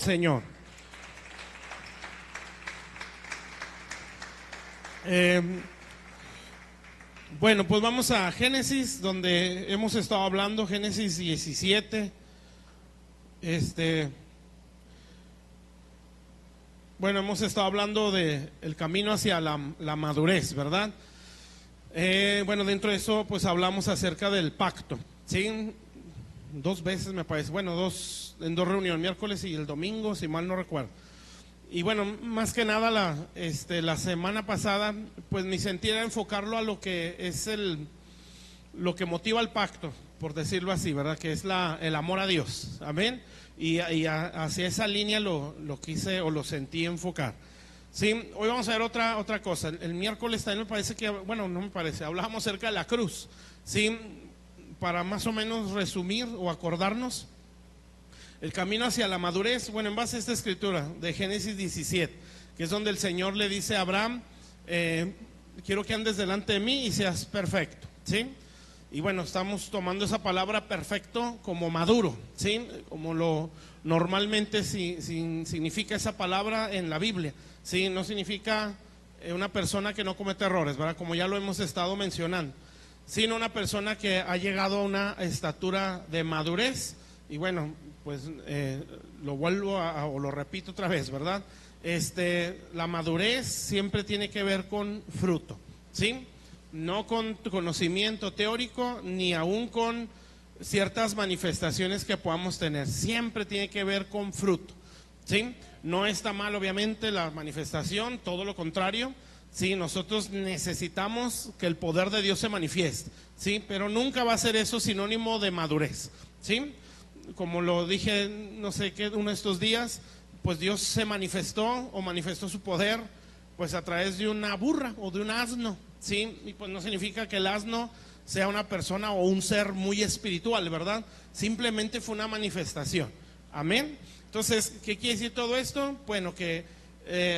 Señor. Bueno, pues vamos a Génesis, donde hemos estado hablando, Génesis 17. Bueno, hemos estado hablando de el camino hacia la madurez, ¿verdad? Bueno, dentro de eso, pues hablamos acerca del pacto, ¿sí? Dos veces me parece, bueno, en dos reuniones, miércoles y el domingo, si mal no recuerdo. Y bueno, más que nada la semana pasada, pues mi sentir era enfocarlo a lo que es lo que motiva el pacto, por decirlo así, ¿verdad? Que es el amor a Dios, amén. Y hacia esa línea lo quise o lo sentí enfocar. Sí, hoy vamos a ver otra cosa. El miércoles también me parece que, bueno, no me parece, hablábamos acerca de la cruz, sí, para más o menos resumir o acordarnos. El camino hacia la madurez, bueno, en base a esta escritura de Génesis 17, que es donde el Señor le dice a Abraham, quiero que andes delante de mí y seas perfecto, ¿sí? Y bueno, estamos tomando esa palabra perfecto como maduro, ¿sí? Como lo normalmente significa esa palabra en la Biblia, ¿sí? No significa una persona que no comete errores, ¿verdad? Como ya lo hemos estado mencionando, sino una persona que ha llegado a una estatura de madurez. Y bueno, pues lo vuelvo o lo repito otra vez, ¿verdad? La madurez siempre tiene que ver con fruto, ¿sí? No con conocimiento teórico, ni aún con ciertas manifestaciones que podamos tener. Siempre tiene que ver con fruto, ¿sí? No está mal, obviamente, la manifestación, todo lo contrario. Sí, nosotros necesitamos que el poder de Dios se manifieste, ¿sí? Pero nunca va a ser eso sinónimo de madurez, ¿sí? Como lo dije, no sé qué, uno de estos días, pues Dios se manifestó o manifestó su poder, pues a través de una burra o de un asno, ¿sí? Y pues no significa que el asno sea una persona o un ser muy espiritual, ¿verdad? Simplemente fue una manifestación, amén. Entonces, ¿qué quiere decir todo esto? Bueno, que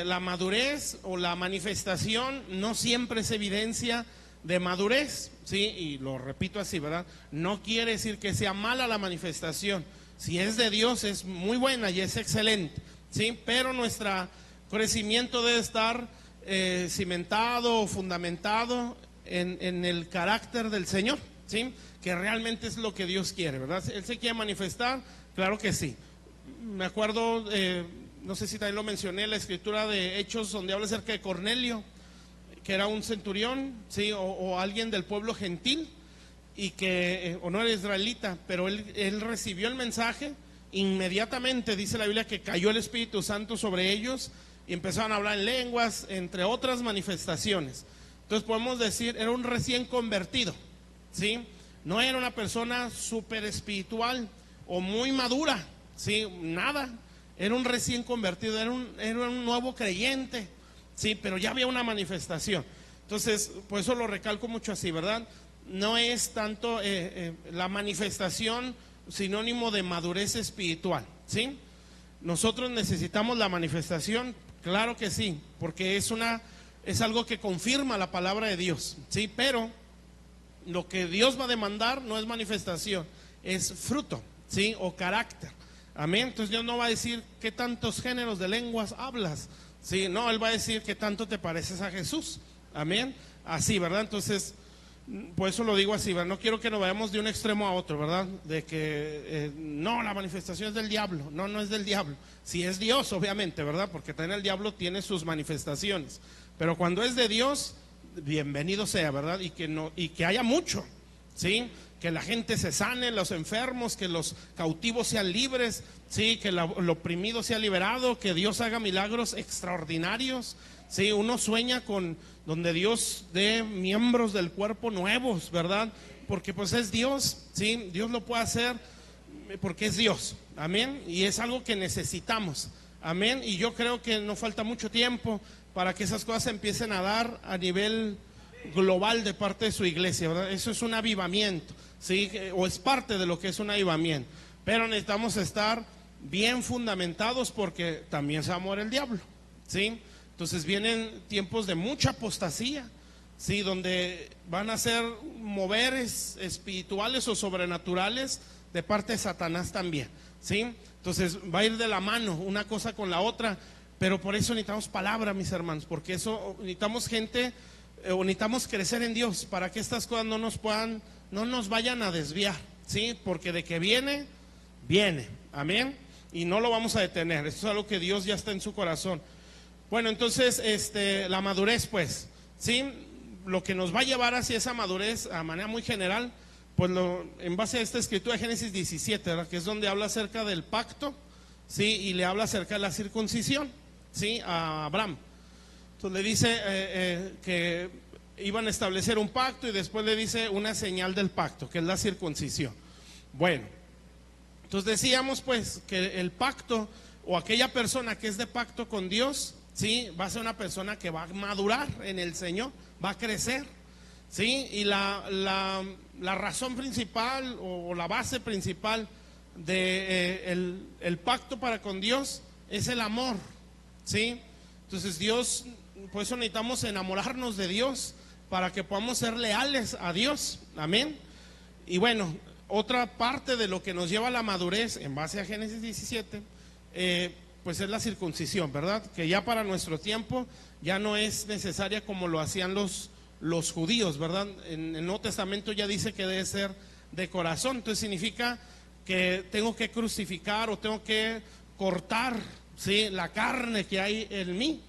la madurez o la manifestación no siempre es evidencia de madurez, ¿sí? Y lo repito así, ¿verdad? No quiere decir que sea mala la manifestación. Si es de Dios es muy buena y es excelente, ¿sí? Pero nuestro crecimiento debe estar cimentado o fundamentado en el carácter del Señor, ¿sí? Que realmente es lo que Dios quiere, ¿verdad? ¿Él se quiere manifestar? Claro que sí. Me acuerdo, no sé si también lo mencioné, la escritura de Hechos, donde habla acerca de Cornelio, que era un centurión, ¿sí? O alguien del pueblo gentil, y que, o no era israelita, pero él recibió el mensaje, inmediatamente dice la Biblia que cayó el Espíritu Santo sobre ellos, y empezaron a hablar en lenguas, entre otras manifestaciones. Entonces podemos decir, era un recién convertido, ¿sí? No era una persona súper espiritual o muy madura, ¿sí? Nada, era un recién convertido, era un nuevo creyente, sí, pero ya había una manifestación. Entonces, por eso lo recalco mucho así, ¿verdad? No es tanto la manifestación sinónimo de madurez espiritual, ¿sí? Nosotros necesitamos la manifestación, claro que sí, porque es algo que confirma la palabra de Dios, ¿sí? Pero lo que Dios va a demandar no es manifestación, es fruto, ¿sí? O carácter, amén. Entonces Dios no va a decir qué tantos géneros de lenguas hablas, sí, no, Él va a decir que tanto te pareces a Jesús, amén, así, ¿verdad? Entonces, por eso lo digo así, ¿verdad? No quiero que nos vayamos de un extremo a otro, ¿verdad? De que, no, la manifestación es del diablo, no es del diablo, si es Dios, obviamente, ¿verdad? Porque también el diablo tiene sus manifestaciones, pero cuando es de Dios, bienvenido sea, ¿verdad? Y que haya mucho, ¿sí? Que la gente se sane, los enfermos, que los cautivos sean libres, sí, que el oprimido sea liberado, que Dios haga milagros extraordinarios, sí. Uno sueña con donde Dios dé miembros del cuerpo nuevos, ¿verdad? Porque pues es Dios, sí, Dios lo puede hacer porque es Dios, amén, y es algo que necesitamos, amén, y yo creo que no falta mucho tiempo para que esas cosas se empiecen a dar a nivel global de parte de su iglesia, ¿verdad? Eso es un avivamiento, ¿sí? O es parte de lo que es un avivamiento, pero necesitamos estar bien fundamentados porque también se va a mover el diablo, ¿sí? Entonces vienen tiempos de mucha apostasía, ¿sí? Donde van a ser moveres espirituales o sobrenaturales de parte de Satanás también, ¿sí? Entonces va a ir de la mano una cosa con la otra, pero por eso necesitamos palabra, mis hermanos, porque eso necesitamos gente, o necesitamos crecer en Dios para que estas cosas no nos vayan a desviar, ¿sí? Porque de que viene, amén, y no lo vamos a detener. Esto es algo que Dios ya está en su corazón. Bueno, entonces, la madurez, pues, ¿sí? Lo que nos va a llevar hacia esa madurez, a manera muy general, pues en base a esta escritura de Génesis 17, ¿verdad? Que es donde habla acerca del pacto, ¿sí? Y le habla acerca de la circuncisión, ¿sí? A Abraham. Entonces le dice que iban a establecer un pacto, y después le dice una señal del pacto, que es la circuncisión. Bueno, entonces decíamos pues que el pacto, o aquella persona que es de pacto con Dios, ¿sí? Va a ser una persona que va a madurar en el Señor, va a crecer, ¿sí? Y la razón principal, o la base principal de el pacto para con Dios es el amor, ¿sí? Entonces Dios, por eso necesitamos enamorarnos de Dios para que podamos ser leales a Dios, amén. Y bueno, otra parte de lo que nos lleva a la madurez en base a Génesis 17, pues es la circuncisión, ¿verdad? Que ya para nuestro tiempo ya no es necesaria como lo hacían los judíos, ¿verdad? En el Nuevo Testamento ya dice que debe ser de corazón. Entonces significa que tengo que crucificar, o tengo que cortar, ¿sí? La carne que hay en mí,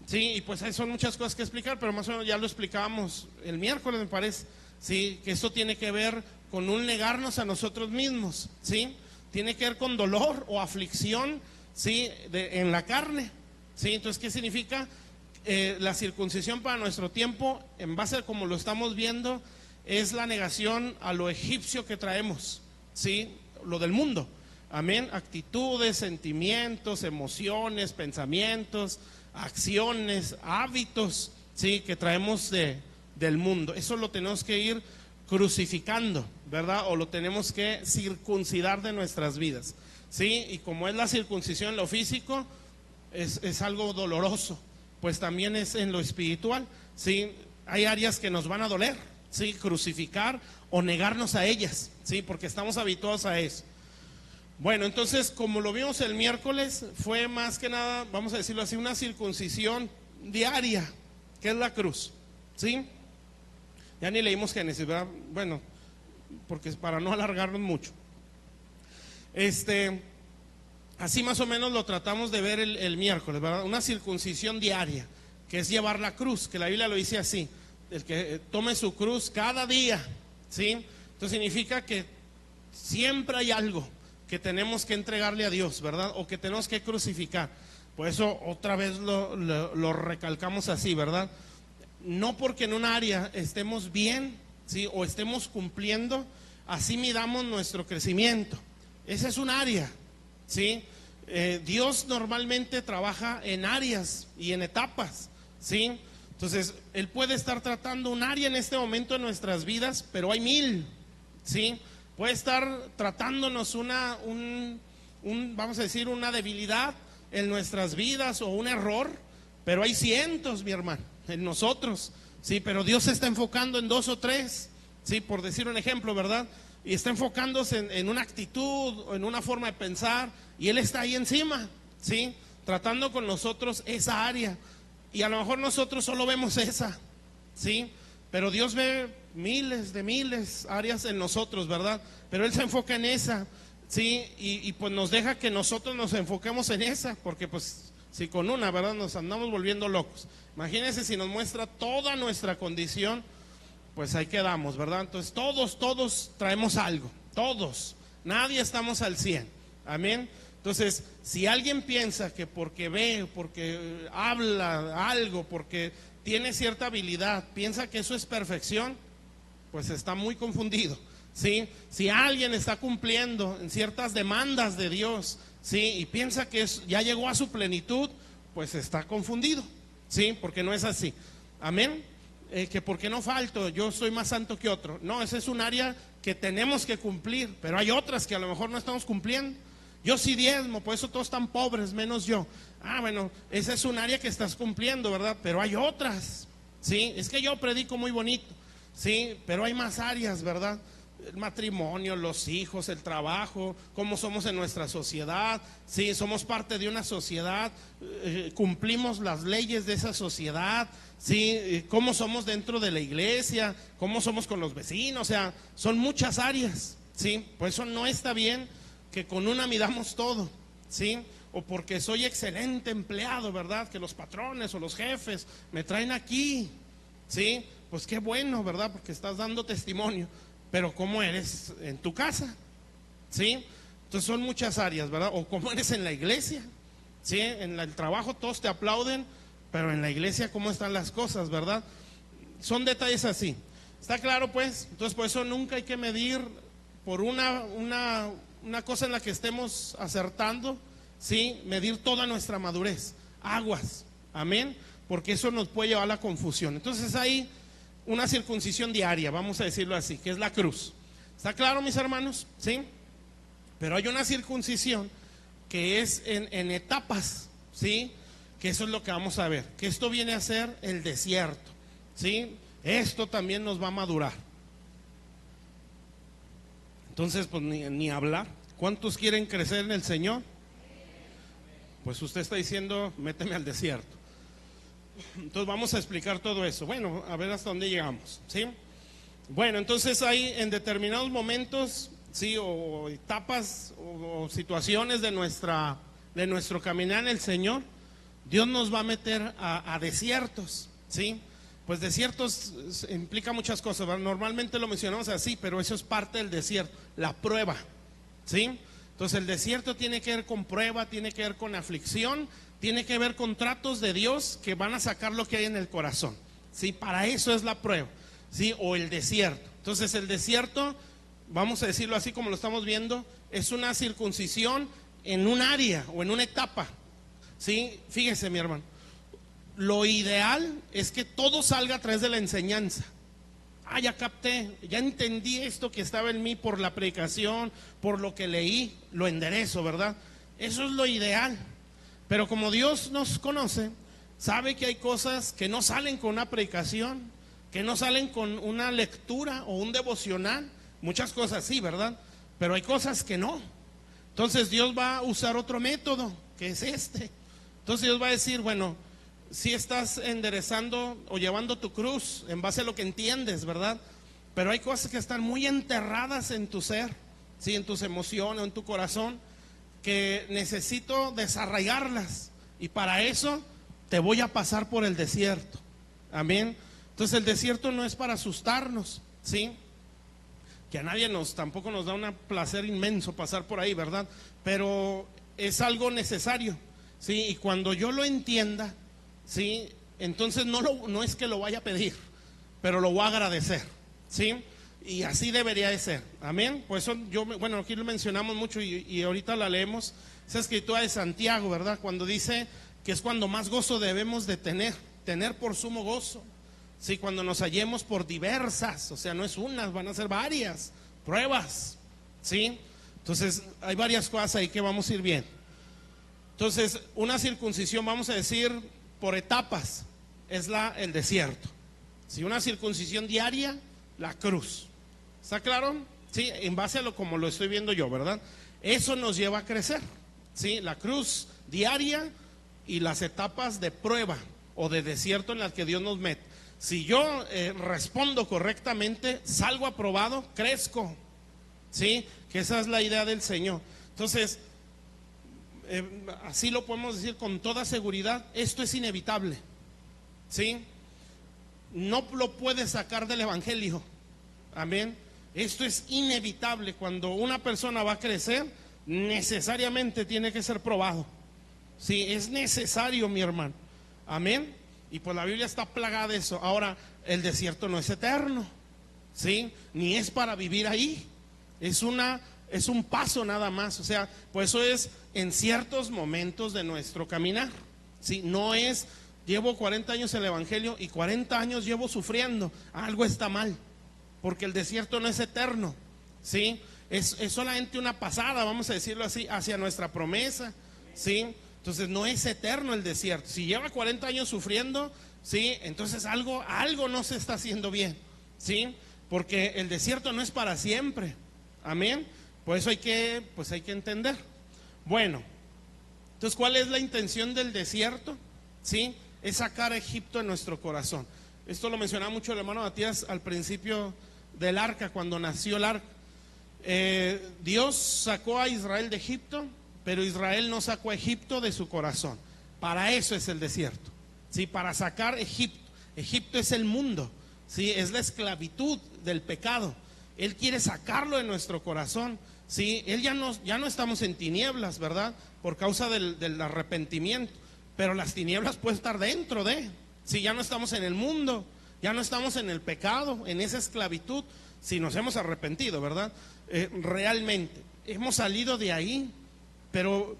¿sí? Y pues hay son muchas cosas que explicar, pero más o menos ya lo explicábamos el miércoles, me parece, ¿sí? Que esto tiene que ver con un negarnos a nosotros mismos, ¿sí? Tiene que ver con dolor o aflicción, ¿sí? En la carne, ¿sí? Entonces, ¿qué significa? La circuncisión para nuestro tiempo, en base a como lo estamos viendo, es la negación a lo egipcio que traemos, ¿sí? Lo del mundo, amén. Actitudes, sentimientos, emociones, pensamientos, acciones, hábitos, ¿sí? Que traemos del mundo. Eso lo tenemos que ir crucificando, ¿verdad? O lo tenemos que circuncidar de nuestras vidas, ¿sí? Y como es la circuncisión en lo físico, es algo doloroso, pues también es en lo espiritual, ¿sí? Hay áreas que nos van a doler, ¿sí? Crucificar o negarnos a ellas, ¿sí? Porque estamos habituados a eso. Bueno, entonces, como lo vimos el miércoles, fue más que nada, vamos a decirlo así, una circuncisión diaria, que es la cruz, ¿sí? Ya ni leímos Génesis, ¿verdad? Bueno, porque es para no alargarnos mucho. Así más o menos lo tratamos de ver el miércoles, ¿verdad? Una circuncisión diaria, que es llevar la cruz, que la Biblia lo dice así: el que tome su cruz cada día, ¿sí? Entonces significa que siempre hay algo que tenemos que entregarle a Dios, ¿verdad? O que tenemos que crucificar. Por eso otra vez lo recalcamos así, ¿verdad? No porque en un área estemos bien, ¿sí? O estemos cumpliendo, así midamos nuestro crecimiento. Esa es un área, ¿sí? Dios normalmente trabaja en áreas y en etapas, ¿sí? Entonces, Él puede estar tratando un área en este momento en nuestras vidas, pero hay 1000, ¿sí? Puede estar tratándonos vamos a decir, una debilidad en nuestras vidas o un error, pero hay cientos, mi hermano, en nosotros, ¿sí? Pero Dios se está enfocando en 2 o 3, ¿sí? Por decir un ejemplo, ¿verdad? Y está enfocándose en una actitud o en una forma de pensar, y Él está ahí encima, ¿sí? Tratando con nosotros esa área, y a lo mejor nosotros solo vemos esa, ¿sí? Pero Dios ve miles áreas en nosotros, ¿verdad? Pero Él se enfoca en esa, ¿sí? Y pues nos deja que nosotros nos enfoquemos en esa, porque pues si con una, ¿verdad? Nos andamos volviendo locos. Imagínense si nos muestra toda nuestra condición, pues ahí quedamos, ¿verdad? Entonces todos traemos algo, todos, nadie estamos al 100, amén. Entonces, si alguien piensa que porque ve, porque habla algo, porque tiene cierta habilidad, piensa que eso es perfección, pues está muy confundido, ¿sí? Si alguien está cumpliendo en ciertas demandas de Dios, ¿sí? Y piensa que ya llegó a su plenitud, pues está confundido, ¿sí? Porque no es así, amén. Que porque no falto, yo soy más santo que otro. No, ese es un área que tenemos que cumplir, pero hay otras que a lo mejor no estamos cumpliendo. Yo sí diezmo, por eso todos están pobres, menos yo. Bueno, esa es un área que estás cumpliendo, ¿verdad? Pero hay otras, ¿sí? Es que yo predico muy bonito, ¿sí? Pero hay más áreas, ¿verdad? el matrimonio, los hijos, el trabajo, cómo somos en nuestra sociedad, sí, somos parte de una sociedad, cumplimos las leyes de esa sociedad, sí, cómo somos dentro de la iglesia, cómo somos con los vecinos, o sea, son muchas áreas, sí, por eso no está bien que con una midamos todo, sí, o porque soy excelente empleado, ¿verdad? Que los patrones o los jefes me traen aquí, sí, pues qué bueno, ¿verdad? Porque estás dando testimonio. Pero ¿cómo eres en tu casa? ¿Sí? Entonces son muchas áreas, ¿verdad? O ¿cómo eres en la iglesia? ¿Sí? En el trabajo todos te aplauden, pero en la iglesia ¿cómo están las cosas, verdad? Son detalles así. ¿Está claro, pues? Entonces por eso nunca hay que medir por una cosa en la que estemos acertando, ¿sí? Medir toda nuestra madurez. Aguas, amén, porque eso nos puede llevar a la confusión. Entonces hay una circuncisión diaria, vamos a decirlo así, que es la cruz. ¿Está claro, mis hermanos? ¿Sí? Pero hay una circuncisión que es en etapas, ¿sí? Que eso es lo que vamos a ver, que esto viene a ser el desierto, ¿sí? Esto también nos va a madurar. Entonces, pues ni hablar. ¿Cuántos quieren crecer en el Señor? Pues usted está diciendo, méteme al desierto. Entonces vamos a explicar todo eso. Bueno, a ver hasta dónde llegamos, ¿sí? Bueno, entonces hay en determinados momentos, sí, o etapas o situaciones de nuestro caminar en el Señor, Dios nos va a meter a desiertos, ¿sí? Pues desiertos implica muchas cosas, ¿verdad? Normalmente lo mencionamos así, pero eso es parte del desierto, la prueba, ¿sí? Entonces el desierto tiene que ver con prueba, tiene que ver con aflicción, tiene que ver con tratos de Dios que van a sacar lo que hay en el corazón, ¿sí? Para eso es la prueba, ¿sí? O el desierto. Entonces el desierto, vamos a decirlo así como lo estamos viendo, es una circuncisión en un área o en una etapa, ¿sí? Fíjese, mi hermano, lo ideal es que todo salga a través de la enseñanza. Ah, ya capté, ya entendí esto que estaba en mí por la predicación, por lo que leí, lo enderezo, ¿verdad? Eso es lo ideal. Pero como Dios nos conoce, sabe que hay cosas que no salen con una predicación, que no salen con una lectura o un devocional, muchas cosas sí, ¿verdad? Pero hay cosas que no. Entonces Dios va a usar otro método, que es este. Entonces Dios va a decir, bueno, si estás enderezando o llevando tu cruz en base a lo que entiendes, ¿verdad? Pero hay cosas que están muy enterradas en tu ser, ¿sí? En tus emociones, en tu corazón, que necesito desarraigarlas, y para eso te voy a pasar por el desierto, amén. Entonces el desierto no es para asustarnos, ¿sí? Que a nadie tampoco nos da un placer inmenso pasar por ahí, ¿verdad? Pero es algo necesario, ¿sí? Y cuando yo lo entienda, ¿sí? Entonces no es que lo vaya a pedir, pero lo voy a agradecer, ¿sí? Y así debería de ser, amén. Por eso bueno, aquí lo mencionamos mucho y ahorita la leemos, esa escritura de Santiago, ¿verdad? Cuando dice que es cuando más gozo debemos de tener por sumo gozo, ¿sí? Cuando nos hallemos por diversas, o sea, no es unas, van a ser varias pruebas, ¿sí? Entonces hay varias cosas ahí que vamos a ir bien. Entonces una circuncisión, vamos a decir, por etapas, es el desierto, ¿sí? Una circuncisión diaria, la cruz. ¿Está claro? Sí, en base a como lo estoy viendo yo, ¿verdad? Eso nos lleva a crecer, ¿sí? La cruz diaria y las etapas de prueba o de desierto en las que Dios nos mete. Si yo respondo correctamente, salgo aprobado, crezco, ¿sí? Que esa es la idea del Señor. Entonces, así lo podemos decir con toda seguridad, esto es inevitable, ¿sí? No lo puedes sacar del evangelio, amén. Esto es inevitable. Cuando una persona va a crecer, necesariamente tiene que ser probado, sí, es necesario, mi hermano, amén. Y pues la Biblia está plagada de eso. Ahora, el desierto no es eterno, ¿sí? Ni es para vivir ahí, es un paso nada más. O sea, por eso es en ciertos momentos de nuestro caminar, ¿sí? No es, llevo 40 años en el evangelio y 40 años llevo sufriendo, algo está mal, porque el desierto no es eterno, ¿sí? Es solamente una pasada, vamos a decirlo así, hacia nuestra promesa, ¿sí? Entonces no es eterno el desierto. Si lleva 40 años sufriendo, ¿sí? Entonces algo no se está haciendo bien, ¿sí? porque el desierto no es para siempre. Amén. Por eso hay que entender. Bueno, entonces, ¿cuál es la intención del desierto? ¿Sí? Es sacar a Egipto en nuestro corazón. Esto lo mencionaba mucho el hermano Matías al principio del arca, cuando nació el arca. Dios sacó a Israel de Egipto, pero Israel no sacó a Egipto de su corazón. Para eso es el desierto, ¿sí? Para sacar Egipto. Egipto es el mundo, ¿sí? Es la esclavitud del pecado. Él quiere sacarlo de nuestro corazón, ¿sí? Él ya no estamos en tinieblas, ¿verdad? Por causa del arrepentimiento. Pero las tinieblas pueden estar dentro de, si ya no estamos en el mundo, ya no estamos en el pecado, en esa esclavitud, si nos hemos arrepentido, ¿verdad? Realmente, hemos salido de ahí, pero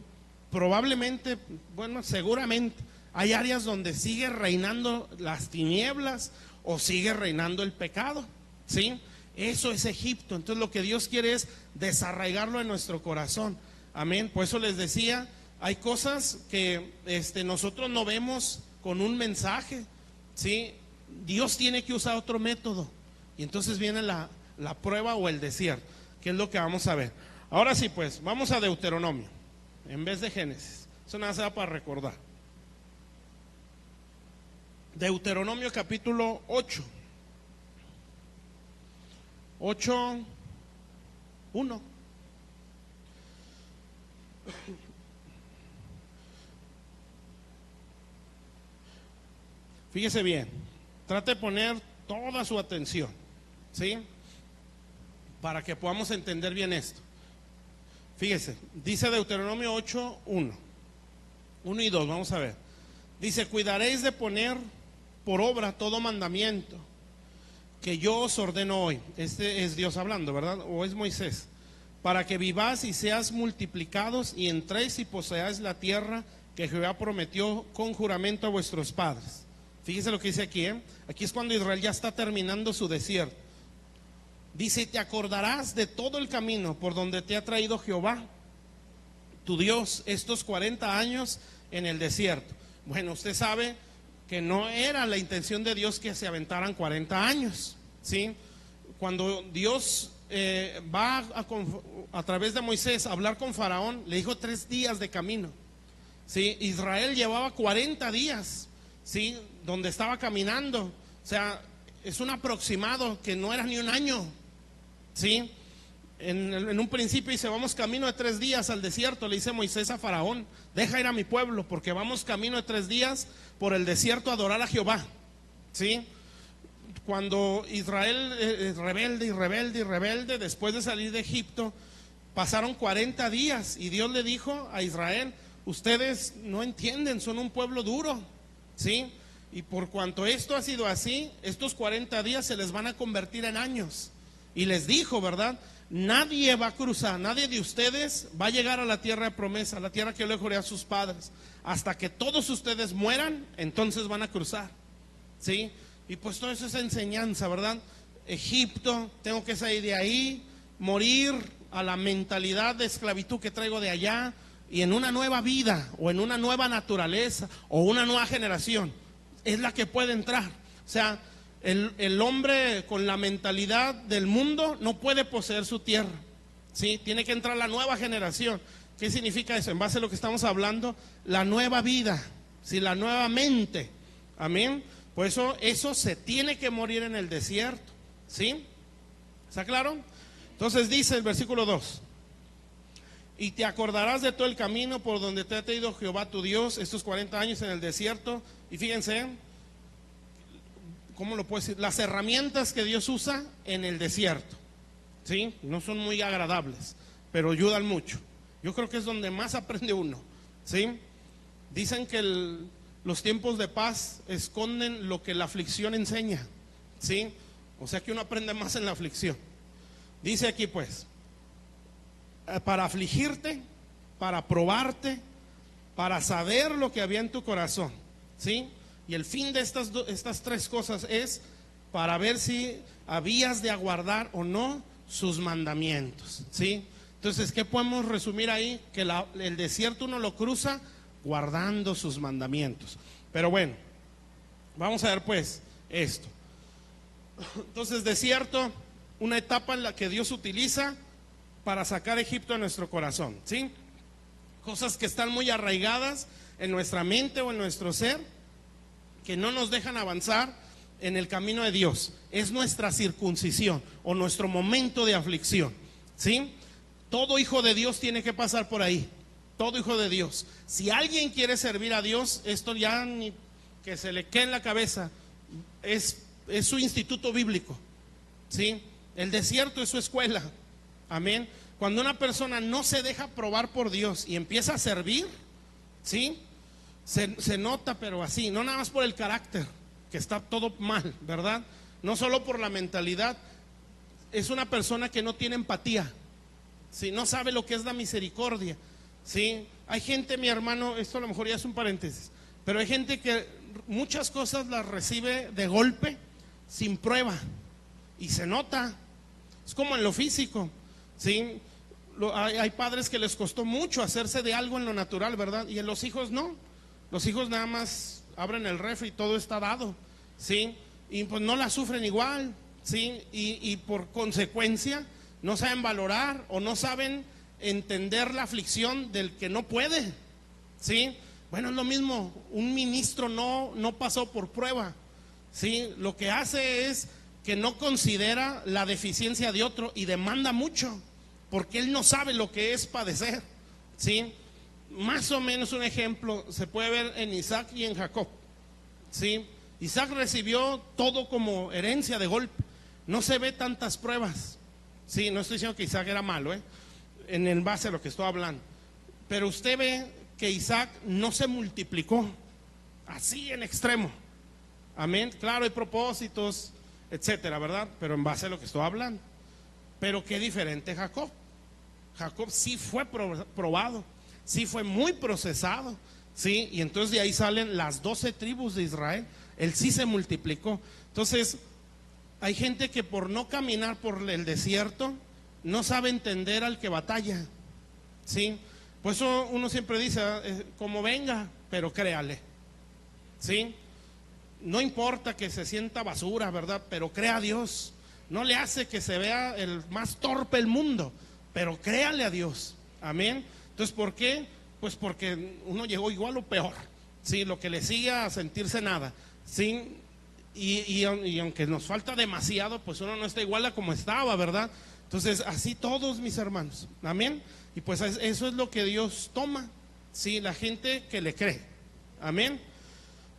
probablemente, bueno, seguramente hay áreas donde sigue reinando las tinieblas o sigue reinando el pecado, ¿sí? Eso es Egipto. Entonces lo que Dios quiere es desarraigarlo en nuestro corazón. Amén. Por eso les decía, hay cosas que nosotros no vemos con un mensaje, ¿sí? Dios tiene que usar otro método. Y entonces viene la prueba o el desierto, que es lo que vamos a ver. Ahora sí, pues, vamos a Deuteronomio, en vez de Génesis. Eso nada se da para recordar. Deuteronomio capítulo 8. 8:1. Fíjese bien, trate de poner toda su atención, ¿sí? Para que podamos entender bien esto. Fíjese, dice Deuteronomio 8:1, 1 y 2, vamos a ver. Dice: cuidaréis de poner por obra todo mandamiento que yo os ordeno hoy. Este es Dios hablando, ¿verdad? O es Moisés. Para que vivas y seas multiplicados y entréis y poseáis la tierra que Jehová prometió con juramento a vuestros padres. Fíjese lo que dice aquí, ¿eh? Aquí es cuando Israel ya está terminando su desierto. Dice: te acordarás de todo el camino por donde te ha traído Jehová, tu Dios, estos 40 años en el desierto. Bueno, usted sabe que no era la intención de Dios que se aventaran 40 años, ¿sí? Cuando Dios va a través de Moisés a hablar con Faraón, le dijo 3 días de camino, ¿sí? Israel llevaba 40 días, ¿sí? Donde estaba caminando, o sea, es un aproximado que no era ni un año, ¿sí? En un principio dice: vamos camino de 3 días al desierto. Le dice Moisés a Faraón: deja ir a mi pueblo, porque vamos camino de 3 días por el desierto a adorar a Jehová, ¿sí? Cuando Israel rebelde, después de salir de Egipto, pasaron 40 días y Dios le dijo a Israel: ustedes no entienden, son un pueblo duro, ¿sí? Y por cuanto esto ha sido así, estos 40 días se les van a convertir en años. Y les dijo, ¿verdad? Nadie va a cruzar, nadie de ustedes va a llegar a la tierra de promesa, la tierra que yo le juré a sus padres. Hasta que todos ustedes mueran, entonces van a cruzar, ¿sí? Y pues todo eso es enseñanza, ¿verdad? Egipto, tengo que salir de ahí, morir a la mentalidad de esclavitud que traigo de allá, y en una nueva vida, o en una nueva naturaleza, o una nueva generación, es la que puede entrar. O sea, el hombre con la mentalidad del mundo no puede poseer su tierra, ¿sí? Tiene que entrar la nueva generación. ¿Qué significa eso? En base a lo que estamos hablando, la nueva vida, ¿sí? La nueva mente. Amén. Por eso se tiene que morir en el desierto, ¿sí? ¿Está claro? Entonces dice el versículo 2: y te acordarás de todo el camino por donde te ha traído Jehová tu Dios estos 40 años en el desierto. Y fíjense, ¿cómo lo puedo decir? Las herramientas que Dios usa en el desierto, ¿sí? No son muy agradables, pero ayudan mucho. Yo creo que es donde más aprende uno, ¿sí? Dicen que los tiempos de paz esconden lo que la aflicción enseña, ¿sí? O sea que uno aprende más en la aflicción. Dice aquí pues: para afligirte, para probarte, para saber lo que había en tu corazón, ¿sí? Y el fin de estas 3 cosas es para ver si habías de aguardar o no sus mandamientos, ¿sí? Entonces, ¿qué podemos resumir ahí? Que el desierto uno lo cruza guardando sus mandamientos. Pero bueno, vamos a ver pues esto. Entonces, desierto, una etapa en la que Dios utiliza para sacar a Egipto de nuestro corazón, ¿sí? Cosas que están muy arraigadas en nuestra mente o en nuestro ser, que no nos dejan avanzar en el camino de Dios. Es nuestra circuncisión o nuestro momento de aflicción, ¿sí? Todo hijo de Dios tiene que pasar por ahí. Todo hijo de Dios. Si alguien quiere servir a Dios, esto ya ni que se le quede en la cabeza. Es su instituto bíblico, ¿sí? El desierto es su escuela. Amén. Cuando una persona no se deja probar por Dios y empieza a servir, ¿sí? Se nota, pero así, no nada más por el carácter, que está todo mal, ¿verdad? No solo por la mentalidad. Es una persona que no tiene empatía, ¿sí? No sabe lo que es la misericordia, ¿sí? Hay gente, mi hermano, esto a lo mejor ya es un paréntesis, pero hay gente que muchas cosas las recibe de golpe, sin prueba, y se nota. Es como en lo físico, ¿sí? Hay padres que les costó mucho hacerse de algo en lo natural, ¿verdad? Y en los hijos no. Los hijos nada más abren el refri y todo está dado, ¿sí? Y pues no la sufren igual, ¿sí? Y por consecuencia no saben valorar o no saben entender la aflicción del que no puede, ¿sí? Bueno, es lo mismo, un ministro no pasó por prueba, ¿sí? Lo que hace es que no considera la deficiencia de otro y demanda mucho, porque él no sabe lo que es padecer, ¿sí? Más o menos un ejemplo se puede ver en Isaac y en Jacob, ¿sí? Isaac recibió todo como herencia de golpe, no se ve tantas pruebas, ¿sí? No estoy diciendo que Isaac era malo, en el base a lo que estoy hablando, pero usted ve que Isaac no se multiplicó así en extremo, amén. Claro, hay propósitos, etcétera, ¿verdad? Pero en base a lo que estoy hablando. Pero qué diferente Jacob. Jacob sí fue probado, sí fue muy procesado, ¿sí? Y entonces de ahí salen las 12 tribus de Israel. Él sí se multiplicó. Entonces, hay gente que por no caminar por el desierto no sabe entender al que batalla, ¿sí? Por eso uno siempre dice, como venga, pero créale, ¿sí? No importa que se sienta basura, ¿verdad? Pero crea a Dios. No le hace que se vea el más torpe del mundo, pero créale a Dios, amén. Entonces, ¿por qué? Pues porque uno llegó igual o peor, ¿sí? Lo que le sigue a sentirse nada, ¿sí? Y aunque nos falta demasiado, pues uno no está igual a como estaba, ¿verdad? Entonces, así todos, mis hermanos, amén. Y pues eso es lo que Dios toma, ¿sí? La gente que le cree, amén.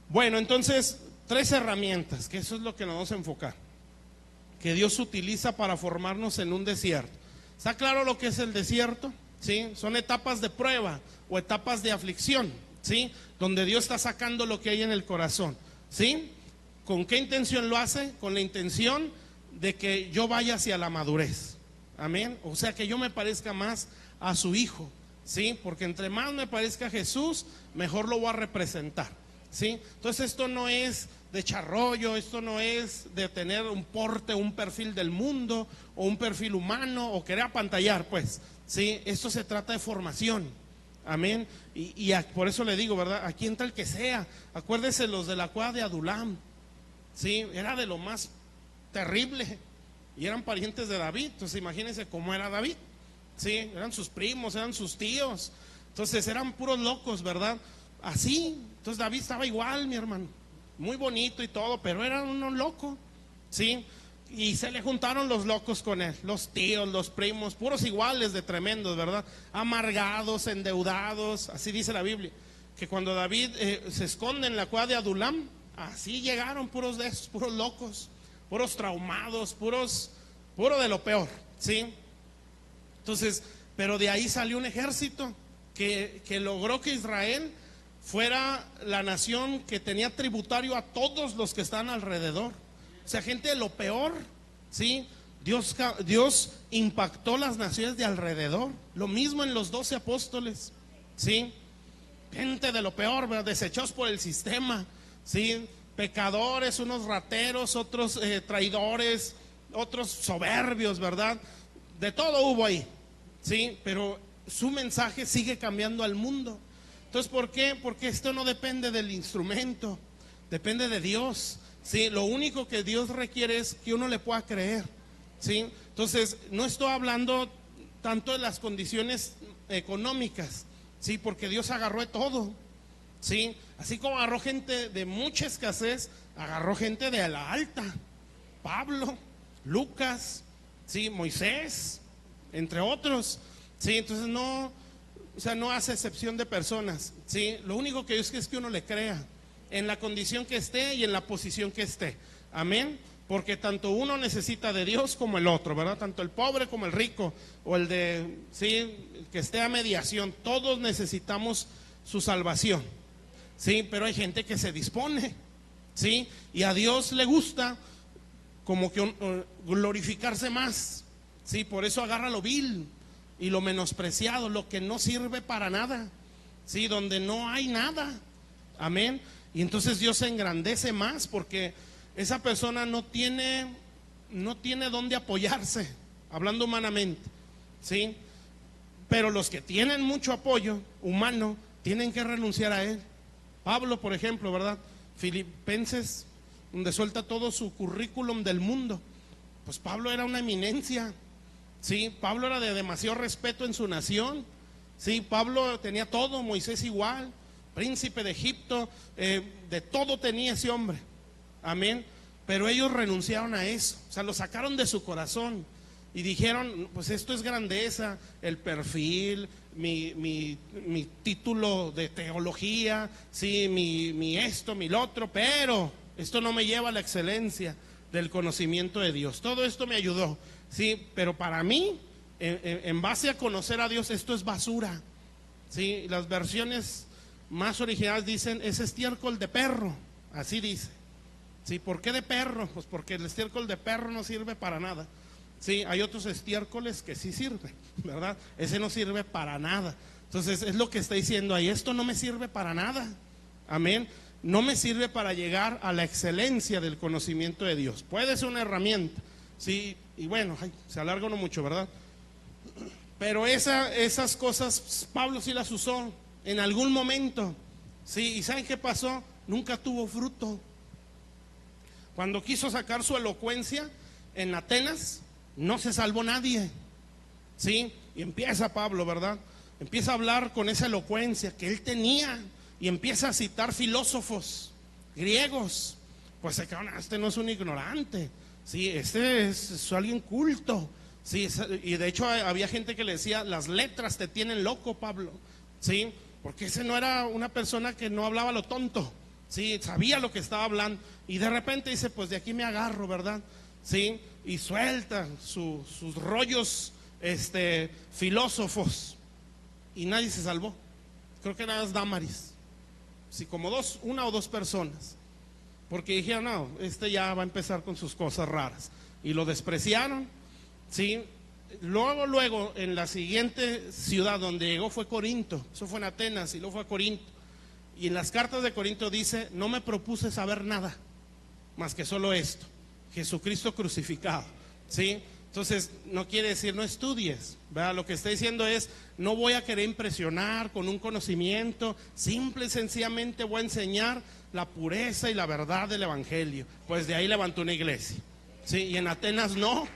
Bueno, entonces, 3 herramientas, que eso es lo que nos vamos a enfocar, que Dios utiliza para formarnos en un desierto. ¿Está claro lo que es el desierto? ¿Sí? Son etapas de prueba o etapas de aflicción, ¿sí? Donde Dios está sacando lo que hay en el corazón, ¿sí? ¿Con qué intención lo hace? Con la intención de que yo vaya hacia la madurez, amén. O sea, que yo me parezca más a su hijo, ¿sí? Porque entre más me parezca a Jesús, mejor lo voy a representar, ¿sí? Entonces esto no es de charrollo, esto no es de tener un porte, un perfil del mundo o un perfil humano o querer apantallar, pues, ¿sí? Esto se trata de formación, amén. Y por eso le digo, ¿verdad? Aquí entra el que sea. Acuérdese los de la cueva de Adulam, ¿sí? Era de lo más terrible y eran parientes de David. Entonces imagínense cómo era David, ¿sí? Eran sus primos, eran sus tíos, entonces eran puros locos, ¿verdad? Así, entonces David estaba igual, mi hermano, muy bonito y todo, pero era uno loco, ¿sí? Y se le juntaron los locos con él, los tíos, los primos, puros iguales de tremendos, ¿verdad? Amargados, endeudados, así dice la Biblia, que cuando David se esconde en la cueva de Adulam, así llegaron puros de esos, puros locos, puros traumados, puro de lo peor, ¿sí? Entonces, pero de ahí salió un ejército que logró que Israel fuera la nación que tenía tributario a todos los que están alrededor. O sea, gente de lo peor, ¿sí? Dios impactó las naciones de alrededor. Lo mismo en los 12 apóstoles, ¿sí? Gente de lo peor, ¿verdad? Desechados por el sistema, ¿sí? Pecadores, unos rateros, otros traidores, otros soberbios, ¿verdad? De todo hubo ahí, ¿sí? Pero su mensaje sigue cambiando al mundo. Entonces, ¿por qué? Porque esto no depende del instrumento, depende de Dios. ¿sí? Lo único que Dios requiere es que uno le pueda creer, ¿sí? Entonces, no estoy hablando tanto de las condiciones económicas, ¿sí? Porque Dios agarró de todo, ¿sí? Así como agarró gente de mucha escasez, agarró gente de la alta. Pablo, Lucas, ¿sí? Moisés, entre otros, ¿sí? Entonces no, o sea, no hace excepción de personas, ¿sí? Lo único que Dios quiere es que uno le crea en la condición que esté y en la posición que esté. Amén. Porque tanto uno necesita de Dios como el otro, ¿verdad? Tanto el pobre como el rico, o el de, sí, el que esté a mediación. Todos necesitamos su salvación, sí, pero hay gente que se dispone, sí, y a Dios le gusta como que glorificarse más, sí, por eso agarra lo vil y lo menospreciado, lo que no sirve para nada, sí, donde no hay nada. Amén. Y entonces Dios se engrandece más porque esa persona no tiene dónde apoyarse, hablando humanamente, ¿sí? Pero los que tienen mucho apoyo humano tienen que renunciar a él. Pablo, por ejemplo, ¿verdad? Filipenses, donde suelta todo su currículum del mundo. Pues Pablo era una eminencia, ¿sí? Pablo era de demasiado respeto en su nación, ¿sí? Pablo tenía todo, Moisés igual, príncipe de Egipto, de todo tenía ese hombre. Amén. Pero ellos renunciaron a eso, o sea, lo sacaron de su corazón y dijeron, pues esto es grandeza, el perfil, mi título de teología, sí, mi esto, mi lo otro, pero esto no me lleva a la excelencia del conocimiento de Dios. Todo esto me ayudó, sí, pero para mí, en base a conocer a Dios, esto es basura, sí. Las versiones más originales dicen, es estiércol de perro, así dice. Sí, ¿por qué de perro? Pues porque el estiércol de perro no sirve para nada. Sí, hay otros estiércoles que sí sirven, ¿verdad? Ese no sirve para nada. Entonces es lo que está diciendo ahí, esto no me sirve para nada. Amén. No me sirve para llegar a la excelencia del conocimiento de Dios. Puede ser una herramienta, sí, y bueno, ay, se alarga uno mucho, ¿verdad? Pero esas cosas Pablo sí las usó en algún momento, sí, y ¿saben qué pasó? Nunca tuvo fruto. Cuando quiso sacar su elocuencia en Atenas, no se salvó nadie, ¿sí? Y empieza Pablo, ¿verdad? Empieza a hablar con esa elocuencia que él tenía y empieza a citar filósofos griegos. Pues se quedaron, este no es un ignorante, ¿sí? Este es alguien culto, ¿sí? Y de hecho había gente que le decía, las letras te tienen loco, Pablo, ¿sí? Porque ese no era una persona que no hablaba lo tonto, sí, sabía lo que estaba hablando. Y de repente dice, pues de aquí me agarro, ¿verdad? Sí, y suelta sus rollos filósofos. Y nadie se salvó. Creo que nada más Dámaris. Sí, como una o dos personas. Porque dijeron, no, ya va a empezar con sus cosas raras. Y lo despreciaron, sí. Luego, en la siguiente ciudad donde llegó fue Corinto. Eso fue en Atenas y luego fue a Corinto. Y en las cartas de Corinto dice, no me propuse saber nada más que solo esto, Jesucristo crucificado, ¿sí? Entonces no quiere decir no estudies, ¿verdad? Lo que está diciendo es, no voy a querer impresionar con un conocimiento, simple y sencillamente voy a enseñar la pureza y la verdad del evangelio. Pues de ahí levantó una iglesia, ¿sí? Y en Atenas no,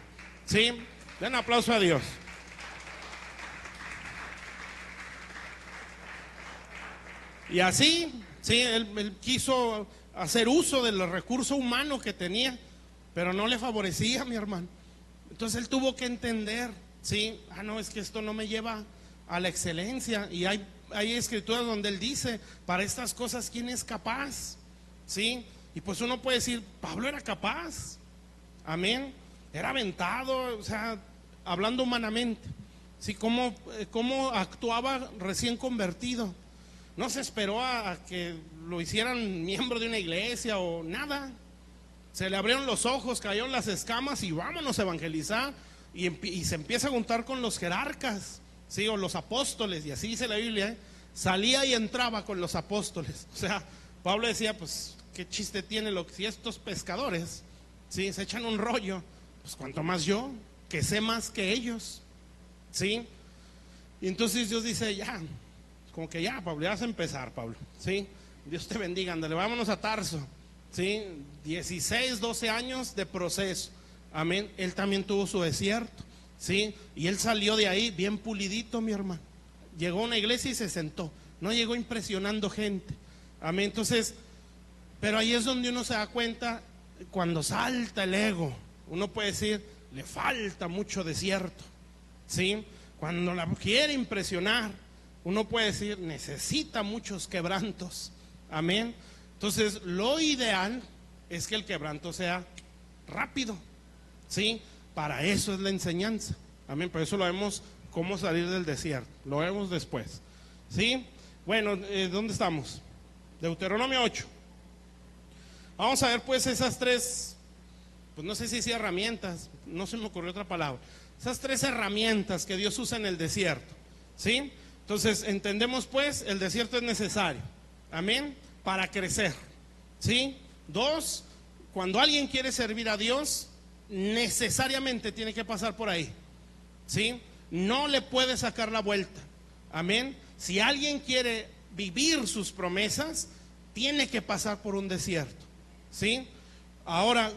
¿sí? Den aplauso a Dios. Y así, sí, él quiso hacer uso del recurso humano que tenía, pero no le favorecía, mi hermano. Entonces él tuvo que entender, sí, no, es que esto no me lleva a la excelencia. Y hay escrituras donde él dice, para estas cosas, ¿quién es capaz? Sí, y pues uno puede decir, Pablo era capaz, amén, era aventado, o sea, hablando humanamente, sí, cómo actuaba recién convertido. No se esperó a que lo hicieran miembro de una iglesia o nada. Se le abrieron los ojos, cayeron las escamas y vámonos a evangelizar. Y se empieza a juntar con los jerarcas, ¿sí? O los apóstoles, y así dice la Biblia, ¿eh? Salía y entraba con los apóstoles. O sea, Pablo decía, pues, ¿qué chiste tiene si estos pescadores, ¿sí? Se echan un rollo? Pues cuanto más yo, que sé más que ellos, ¿sí? Y entonces Dios dice, ya, como que ya, Pablo, ya vas a empezar, Pablo, ¿sí? Dios te bendiga, ándale, vámonos a Tarso. ¿sí? 16, 12 años de proceso. Amén. Él también tuvo su desierto, ¿sí? Y él salió de ahí bien pulidito, mi hermano. Llegó a una iglesia y se sentó. No llegó impresionando gente. Amén. Entonces, pero ahí es donde uno se da cuenta, cuando salta el ego, uno puede decir, le falta mucho desierto, ¿sí? Cuando la quiere impresionar, uno puede decir, necesita muchos quebrantos. Amén. Entonces, lo ideal es que el quebranto sea rápido, ¿sí? Para eso es la enseñanza. Amén. Por eso lo vemos cómo salir del desierto. Lo vemos después, ¿sí? Bueno, ¿dónde estamos? Deuteronomio 8. Vamos a ver pues esas tres, pues no sé si herramientas, no se me ocurrió otra palabra. Esas tres herramientas que Dios usa en el desierto, ¿sí? Entonces entendemos pues, el desierto es necesario, amén, para crecer, ¿sí? 2, cuando alguien quiere servir a Dios, necesariamente tiene que pasar por ahí, ¿sí? No le puede sacar la vuelta, amén. Si alguien quiere vivir sus promesas, tiene que pasar por un desierto, ¿sí? Ahora,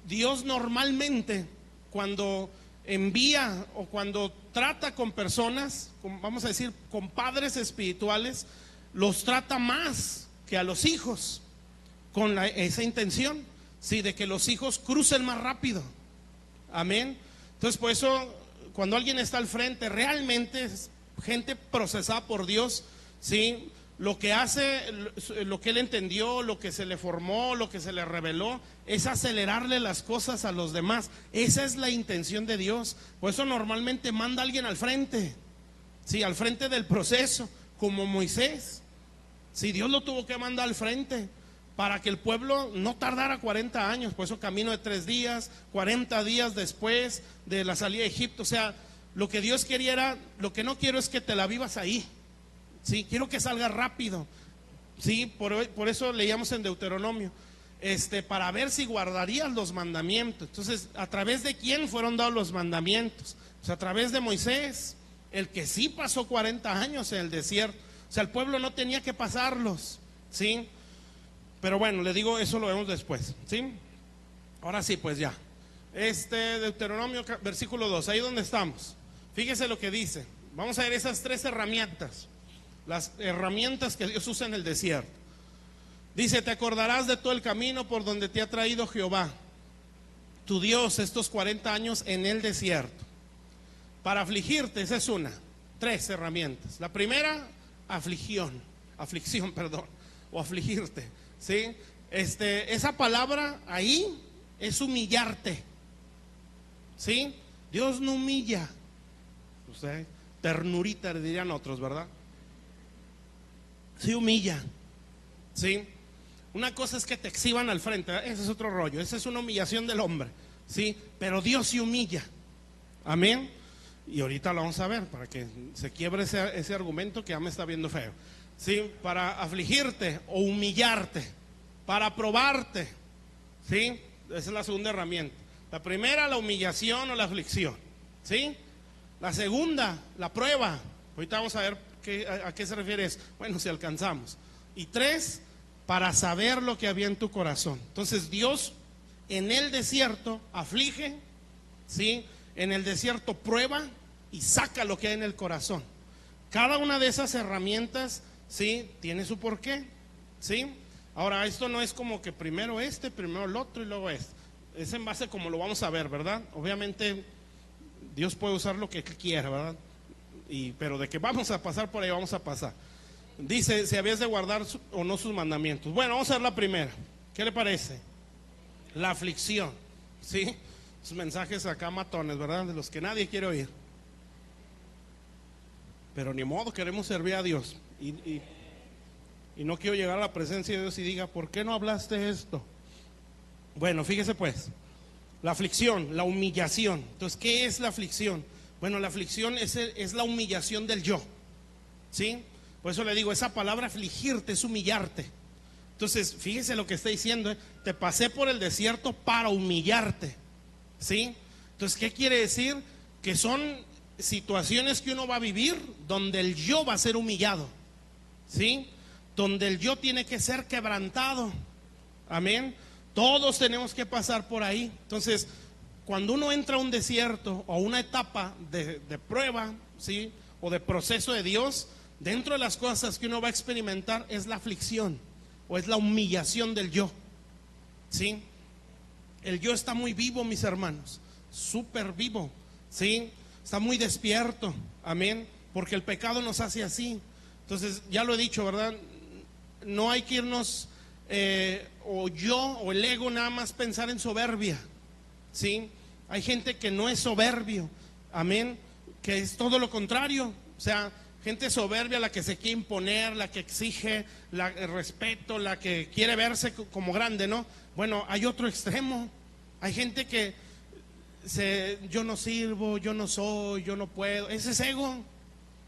Dios normalmente cuando envía o cuando trata con personas, vamos a decir, con padres espirituales, los trata más que a los hijos, con esa intención, ¿sí? De que los hijos crucen más rápido, amén. Entonces, por eso, cuando alguien está al frente, realmente es gente procesada por Dios, ¿sí? Lo que hace, lo que él entendió, lo que se le formó, lo que se le reveló, es acelerarle las cosas a los demás. Esa es la intención de Dios. Por eso normalmente manda a alguien al frente, ¿sí? Al frente del proceso, como Moisés. Sí, Dios lo tuvo que mandar al frente para que el pueblo no tardara 40 años. Por eso camino de 3 días, 40 días después de la salida de Egipto. O sea, lo que Dios quería era, lo que no quiero es que te la vivas ahí. Sí, quiero que salga rápido. Sí, por eso leíamos en Deuteronomio, para ver si guardarías los mandamientos. Entonces, ¿a través de quién fueron dados los mandamientos? Pues a través de Moisés, el que sí pasó 40 años en el desierto. O sea, el pueblo no tenía que pasarlos, ¿sí? Pero bueno, le digo, eso lo vemos después, ¿sí? Ahora sí, pues ya. Deuteronomio versículo 2, ahí donde estamos. Fíjese lo que dice. Vamos a ver esas 3 herramientas. Las herramientas que Dios usa en el desierto. Dice, te acordarás de todo el camino por donde te ha traído Jehová, tu Dios, estos 40 años en el desierto, para afligirte. Esa es una. 3 herramientas. La primera, aflicción, perdón, o afligirte, ¿sí? Esa palabra ahí es humillarte, ¿sí? Dios no humilla. Usted, ternurita le dirían otros, ¿verdad? Sí humilla, ¿sí? Una cosa es que te exhiban al frente, ese es otro rollo, esa es una humillación del hombre, ¿sí? Pero Dios sí humilla, amén. Y ahorita lo vamos a ver, para que se quiebre ese argumento que ya me está viendo feo, ¿sí? Para afligirte o humillarte, para probarte, ¿sí? Esa es la segunda herramienta. La primera, la humillación o la aflicción, ¿sí? La segunda, la prueba. Ahorita vamos a ver ¿a qué se refiere eso? Bueno, si alcanzamos. Y 3, para saber lo que había en tu corazón. Entonces Dios en el desierto aflige, ¿sí? En el desierto prueba y saca lo que hay en el corazón. Cada una de esas herramientas, ¿sí? Tiene su porqué, ¿sí? Ahora, esto no es como que primero primero el otro y luego este. Es en base como lo vamos a ver, ¿verdad? Obviamente Dios puede usar lo que quiera, ¿verdad? Pero de que vamos a pasar por ahí, vamos a pasar. Dice, si habías de guardar o no sus mandamientos. Bueno, vamos a ver la primera. ¿Qué le parece? La aflicción, ¿sí? Esos mensajes acá matones, ¿verdad? De los que nadie quiere oír. Pero ni modo, queremos servir a Dios. Y no quiero llegar a la presencia de Dios y diga, ¿por qué no hablaste esto? Bueno, fíjese pues. La aflicción, la humillación. Entonces, ¿qué es la aflicción? Bueno, la aflicción es la humillación del yo, ¿sí? Por eso le digo, esa palabra afligirte es humillarte. Entonces, fíjese lo que está diciendo, te pasé por el desierto para humillarte, ¿sí? Entonces, ¿qué quiere decir? Que son situaciones que uno va a vivir donde el yo va a ser humillado, ¿sí? Donde el yo tiene que ser quebrantado, Amén. Todos tenemos que pasar por ahí. Entonces, cuando uno entra a un desierto o una etapa de prueba, ¿sí?, o de proceso de Dios, dentro de las cosas que uno va a experimentar es la aflicción o es la humillación del yo, ¿sí? El yo está muy vivo, mis hermanos, súper vivo, ¿sí? Está muy despierto, amén, porque el pecado nos hace así. Entonces, ya lo he dicho, ¿verdad? No hay que irnos, o yo o el ego, nada más pensar en soberbia, ¿sí? Hay gente que no es soberbio, amén, que es todo lo contrario. O sea, gente soberbia, la que se quiere imponer, la que exige el respeto, la que quiere verse como grande, ¿no? Bueno, hay otro extremo. Hay gente que yo no sirvo, yo no soy, yo no puedo. Ese es ego.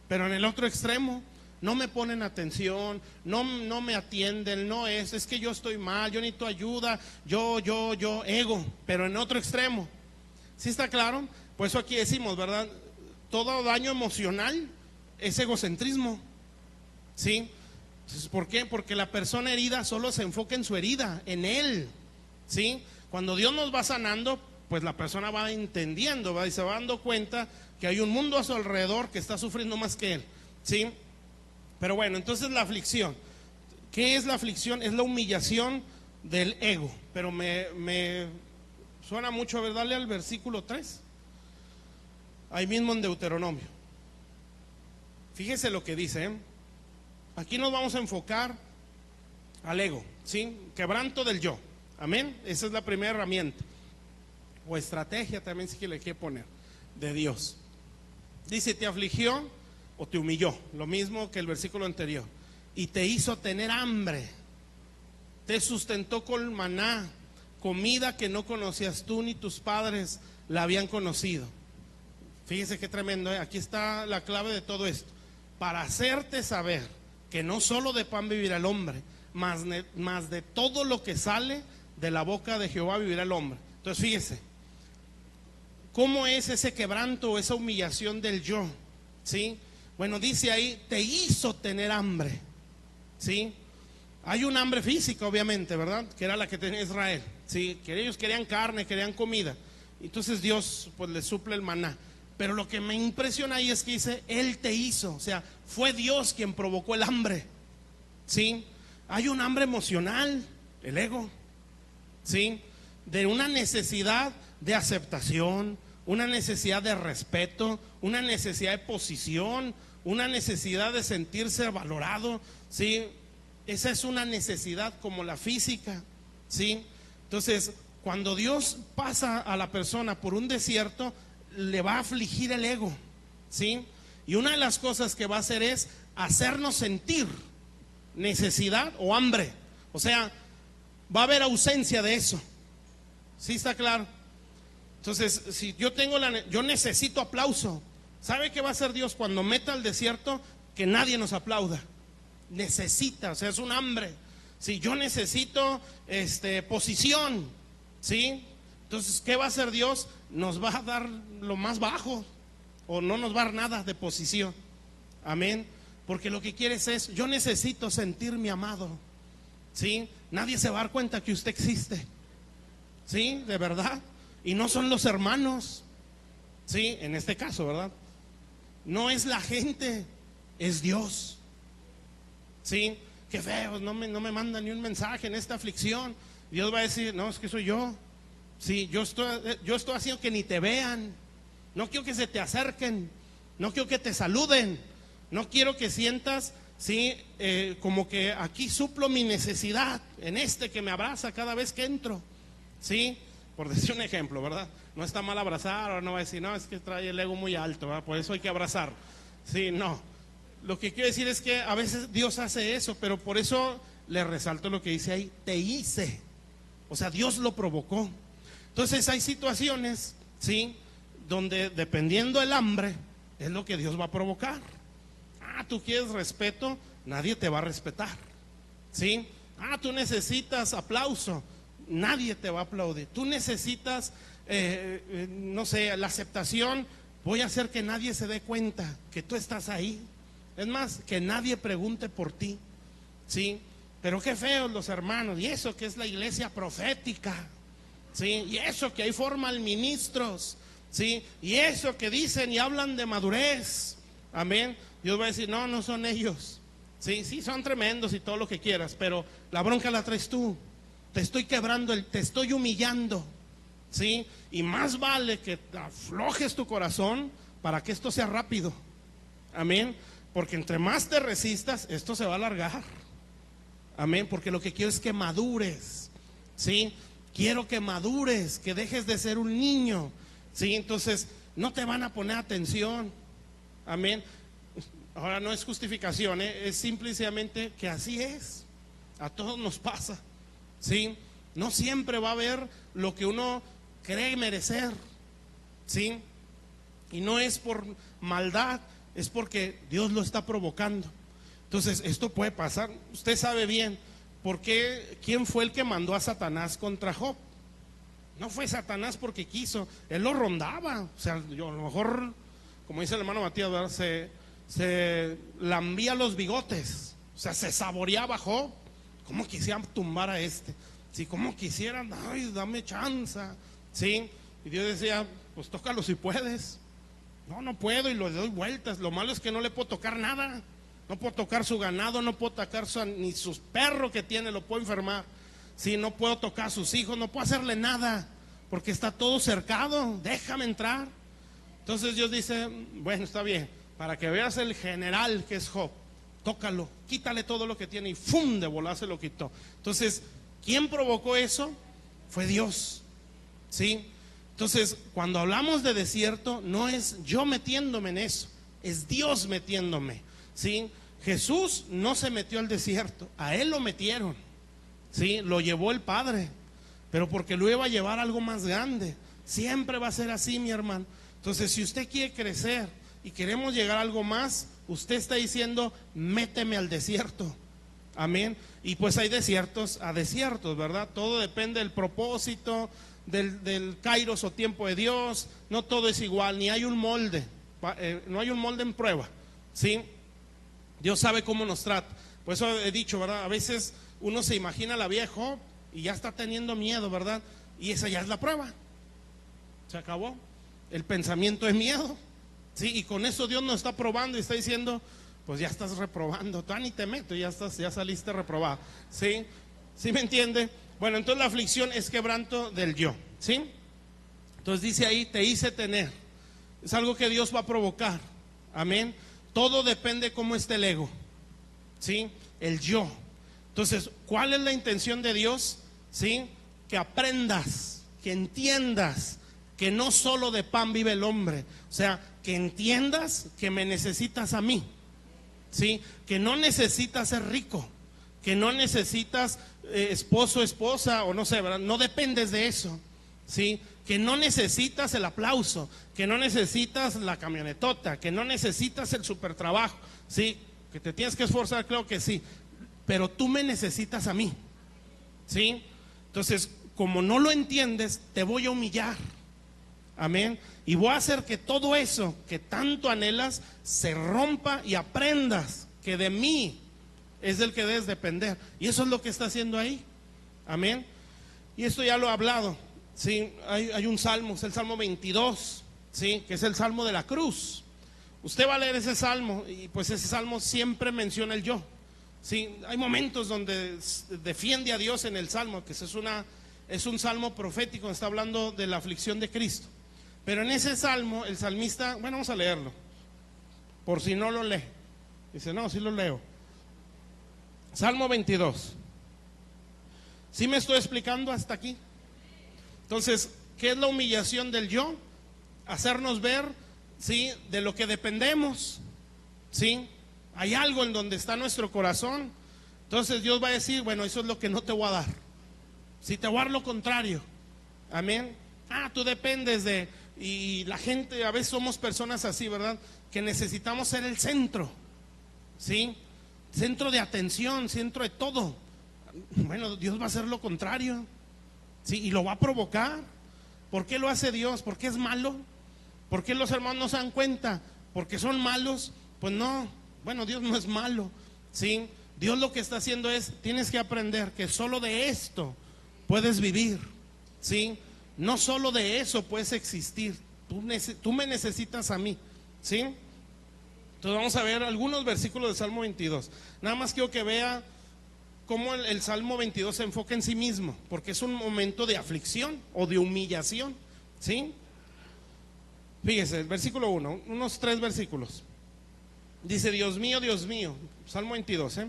Pero en el otro extremo, no me ponen atención, no me atienden, es que yo estoy mal, yo necesito ayuda, yo, ego. Pero en otro extremo, ¿sí está claro? Por eso aquí decimos, ¿verdad? Todo daño emocional es egocentrismo, ¿sí? Entonces, ¿por qué? Porque la persona herida solo se enfoca en su herida, en él, ¿sí? Cuando Dios nos va sanando, pues la persona va entendiendo, ¿va? Y se va dando cuenta que hay un mundo a su alrededor que está sufriendo más que él, ¿sí? Pero bueno, entonces la aflicción. ¿Qué es la aflicción? Es la humillación del ego. Pero me suena mucho, a ver, dale al versículo 3. Ahí mismo en Deuteronomio. Fíjese lo que dice, ¿eh? Aquí nos vamos a enfocar al ego, ¿sí? Quebranto del yo. Amén. Esa es la primera herramienta. O estrategia también, si le quiere poner, de Dios. Dice, te afligió o te humilló, lo mismo que el versículo anterior, y te hizo tener hambre, te sustentó con maná, comida que no conocías tú ni tus padres la habían conocido. Fíjese qué tremendo, ¿eh? Aquí está la clave de todo esto, para hacerte saber que no solo de pan vivirá el hombre, más de todo lo que sale de la boca de Jehová vivirá el hombre. Entonces fíjese, ¿cómo es ese quebranto o esa humillación del yo? ¿Sí? Bueno, dice ahí, te hizo tener hambre, ¿sí? Hay un hambre física, obviamente, ¿verdad? Que era la que tenía Israel, ¿sí? Que ellos querían carne, querían comida. Entonces Dios, pues, les suple el maná. Pero lo que me impresiona ahí es que dice, Él te hizo. O sea, fue Dios quien provocó el hambre, ¿sí? Hay un hambre emocional, el ego, ¿sí? De una necesidad de aceptación, una necesidad de respeto, una necesidad de posición, una necesidad de sentirse valorado, ¿sí? Esa es una necesidad como la física, ¿sí? Entonces, cuando Dios pasa a la persona por un desierto, le va a afligir el ego, ¿sí? Y una de las cosas que va a hacer es hacernos sentir necesidad o hambre. O sea, va a haber ausencia de eso. ¿Sí está claro? Entonces, si yo necesito aplauso, ¿sabe qué va a hacer Dios cuando meta al desierto? Que nadie nos aplauda. Necesita, o sea, es un hambre. Si yo necesito posición, ¿sí? Entonces, ¿qué va a hacer Dios? Nos va a dar lo más bajo, o no nos va a dar nada de posición. Amén. Porque lo que quieres es, yo necesito sentirme amado, ¿sí? Nadie se va a dar cuenta que usted existe, ¿sí? De verdad. Y no son los hermanos, ¿sí? En este caso, ¿verdad? No es la gente, es Dios, ¿sí? Qué feo, no me manda ni un mensaje en esta aflicción. Dios va a decir, no, es que soy yo. Sí, yo estoy haciendo que ni te vean. No quiero que se te acerquen, no quiero que te saluden, no quiero que sientas, ¿sí? Como que aquí suplo mi necesidad en que me abraza cada vez que entro, ¿sí? Por decir un ejemplo, ¿verdad? No está mal abrazar, o no va a decir, no, es que trae el ego muy alto, ¿verdad? Por eso hay que abrazar. Sí, no. Lo que quiero decir es que a veces Dios hace eso, pero por eso le resalto lo que dice ahí, te hice. O sea, Dios lo provocó. Entonces hay situaciones, ¿sí? Donde dependiendo del hambre, es lo que Dios va a provocar. Tú quieres respeto, nadie te va a respetar, ¿sí? Tú necesitas aplauso, nadie te va a aplaudir. Tú necesitas, no sé, la aceptación, voy a hacer que nadie se dé cuenta que tú estás ahí. Es más, que nadie pregunte por ti, ¿sí? pero qué feos los hermanos, y eso que es la iglesia profética, ¿sí? Y eso que ahí forman ministros, ¿sí? Y eso que dicen y hablan de madurez, amén. Dios va a decir, no, no son ellos, sí, sí son tremendos y todo lo que quieras, pero la bronca la traes tú. Te estoy quebrando, te estoy humillando, ¿sí? Y más vale que aflojes tu corazón para que esto sea rápido, amén. Porque entre más te resistas, esto se va a alargar, amén. Porque lo que quiero es que madures, ¿sí? Quiero que madures, que dejes de ser un niño, ¿sí? Entonces no te van a poner atención, amén. Ahora no es justificación, es simplemente que así es, a todos nos pasa, ¿sí? No siempre va a haber lo que uno cree merecer, ¿sí? Y no es por maldad, es porque Dios lo está provocando. Entonces esto puede pasar. Usted sabe bien por qué, quién fue el que mandó a Satanás contra Job. No fue Satanás porque quiso, él lo rondaba. O sea, yo a lo mejor, como dice el hermano Matías, ¿verdad? Se lambía los bigotes, o sea, se saboreaba Job. ¿Cómo quisieran tumbar a este? Sí, como quisieran, ay, dame chanza, ¿sí? Y Dios decía, pues tócalo si puedes. No, no puedo, y lo doy vueltas. Lo malo es que no le puedo tocar nada. No puedo tocar su ganado, no puedo tocar ni sus perros que tiene, lo puedo enfermar. Sí, no puedo tocar a sus hijos, no puedo hacerle nada, porque está todo cercado, déjame entrar. Entonces Dios dice, bueno, está bien, para que veas el general que es Job, tócalo, quítale todo lo que tiene, y ¡fum!, de volar se lo quitó. Entonces, ¿quién provocó eso? Fue Dios, ¿sí? Entonces, cuando hablamos de desierto, no es yo metiéndome en eso, es Dios metiéndome, ¿sí? Jesús no se metió al desierto, a él lo metieron, ¿sí? Lo llevó el Padre, pero porque lo iba a llevar a algo más grande. Siempre va a ser así, mi hermano. Entonces, si usted quiere crecer y queremos llegar a algo más, usted está diciendo, méteme al desierto, amén. Y pues hay desiertos a desiertos, ¿verdad? Todo depende del propósito, del kairos o tiempo de Dios. No todo es igual, ni hay un molde, no hay un molde en prueba, ¿sí? Dios sabe cómo nos trata. Por eso he dicho, ¿verdad? A veces uno se imagina la vida de Job y ya está teniendo miedo, ¿verdad? Y esa ya es la prueba. Se acabó. El pensamiento es miedo, ¿sí? Y con eso Dios nos está probando y está diciendo, pues ya estás reprobando, tú ni te meto, ya saliste reprobado, ¿sí? ¿Sí me entiende? Bueno, entonces la aflicción es quebranto del yo, ¿sí? Entonces dice ahí, te hice tener. Es algo que Dios va a provocar, amén. Todo depende cómo esté el ego, ¿sí? El yo. Entonces, ¿cuál es la intención de Dios? ¿Sí? Que aprendas, que entiendas que no solo de pan vive el hombre. O sea, que entiendas que me necesitas a mí, ¿sí? Que no necesitas ser rico, que no necesitas esposo, esposa o no sé, ¿verdad? No dependes de eso, ¿sí? Que no necesitas el aplauso, que no necesitas la camionetota, que no necesitas el super trabajo, ¿sí? Que te tienes que esforzar, creo que sí, pero tú me necesitas a mí, ¿sí? Entonces, como no lo entiendes, te voy a humillar, amén, y voy a hacer que todo eso que tanto anhelas se rompa y aprendas que de mí es del que debes depender. Y eso es lo que está haciendo ahí, amén. Y esto ya lo he hablado, ¿sí? Hay un salmo, es el Salmo 22, ¿sí? Que es el Salmo de la cruz. Usted va a leer ese salmo y pues ese salmo siempre menciona el yo, ¿sí? Hay momentos donde defiende a Dios en el salmo, que es un salmo profético, está hablando de la aflicción de Cristo. Pero en ese salmo, el salmista, bueno, vamos a leerlo, por si no lo lee. Dice, no, sí lo leo. Salmo 22. ¿Sí me estoy explicando hasta aquí? Entonces, ¿qué es la humillación del yo? Hacernos ver, ¿sí?, de lo que dependemos, ¿sí? Hay algo en donde está nuestro corazón. Entonces Dios va a decir, bueno, eso es lo que no te voy a dar. Si te voy a dar lo contrario, amén. Tú dependes de... Y la gente, a veces somos personas así, ¿verdad? Que necesitamos ser el centro, ¿sí? Centro de atención, centro de todo. Bueno, Dios va a hacer lo contrario, ¿sí? Y lo va a provocar. ¿Por qué lo hace Dios? ¿Por qué es malo? ¿Por qué los hermanos no se dan cuenta? ¿Porque son malos? Pues no, bueno, Dios no es malo, ¿sí? Dios lo que está haciendo es, tienes que aprender que solo de esto puedes vivir, ¿sí? No solo de eso puedes existir. Tú me necesitas a mí, ¿sí? Entonces vamos a ver algunos versículos del Salmo 22. Nada más quiero que vea cómo el Salmo 22 se enfoca en sí mismo, porque es un momento de aflicción o de humillación, ¿sí? Fíjese, el versículo 1, unos 3 versículos. Dice, Dios mío, Salmo 22,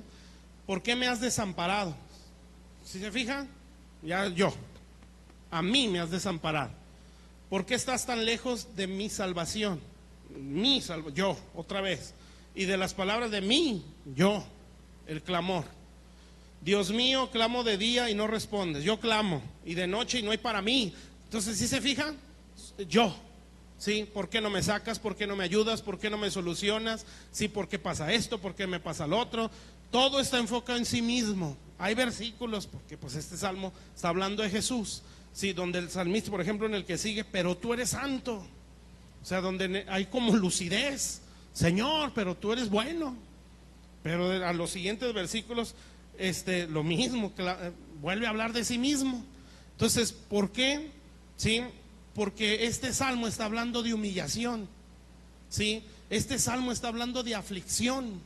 ¿por qué me has desamparado? Si se fija, ya a mí me has desamparado. ¿Por qué estás tan lejos de mi salvación? Yo, otra vez. Y de las palabras de mí, yo, el clamor. Dios mío, clamo de día y no respondes. Yo clamo, y de noche y no hay para mí. Entonces, si se fijan, yo. ¿Sí? ¿Por qué no me sacas? ¿Por qué no me ayudas? ¿Por qué no me solucionas? ¿Sí? ¿Por qué pasa esto? ¿Por qué me pasa lo otro? Todo está enfocado en sí mismo. Hay versículos, porque pues este salmo está hablando de Jesús, ¿sí? Donde el salmista, por ejemplo, en el que sigue, pero tú eres santo. O sea, donde hay como lucidez. Señor, pero tú eres bueno. Pero a los siguientes versículos, lo mismo, vuelve a hablar de sí mismo. Entonces, ¿por qué? ¿Sí? Porque este salmo está hablando de humillación, ¿sí? Este salmo está hablando de aflicción.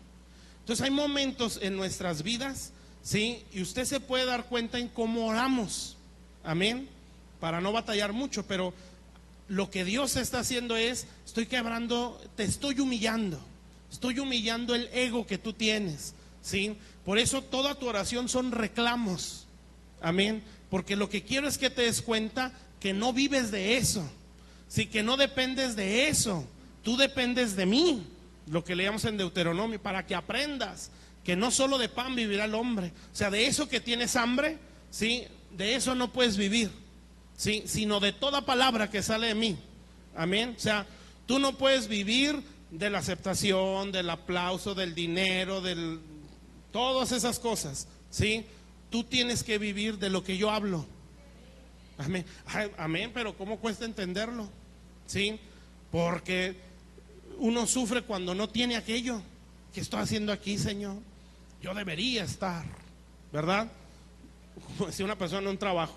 Entonces hay momentos en nuestras vidas, ¿sí? Y usted se puede dar cuenta en cómo oramos, amén, para no batallar mucho, pero lo que Dios está haciendo es, te estoy humillando el ego que tú tienes, ¿sí? Por eso toda tu oración son reclamos, amén, porque lo que quiero es que te des cuenta que no vives de eso, sí, que no dependes de eso, tú dependes de mí, lo que leíamos en Deuteronomio, para que aprendas que no solo de pan vivirá el hombre, o sea, de eso que tienes hambre, sí, de eso no puedes vivir, sí, sino de toda palabra que sale de mí, amén. O sea, tú no puedes vivir de la aceptación, del aplauso, del dinero, todas esas cosas, sí, tú tienes que vivir de lo que yo hablo. Amén. Ay, amén, pero ¿cómo cuesta entenderlo? ¿Sí? Porque uno sufre cuando no tiene aquello. ¿Qué estoy haciendo aquí, Señor? Yo debería estar, ¿verdad? Como decía una persona en un trabajo,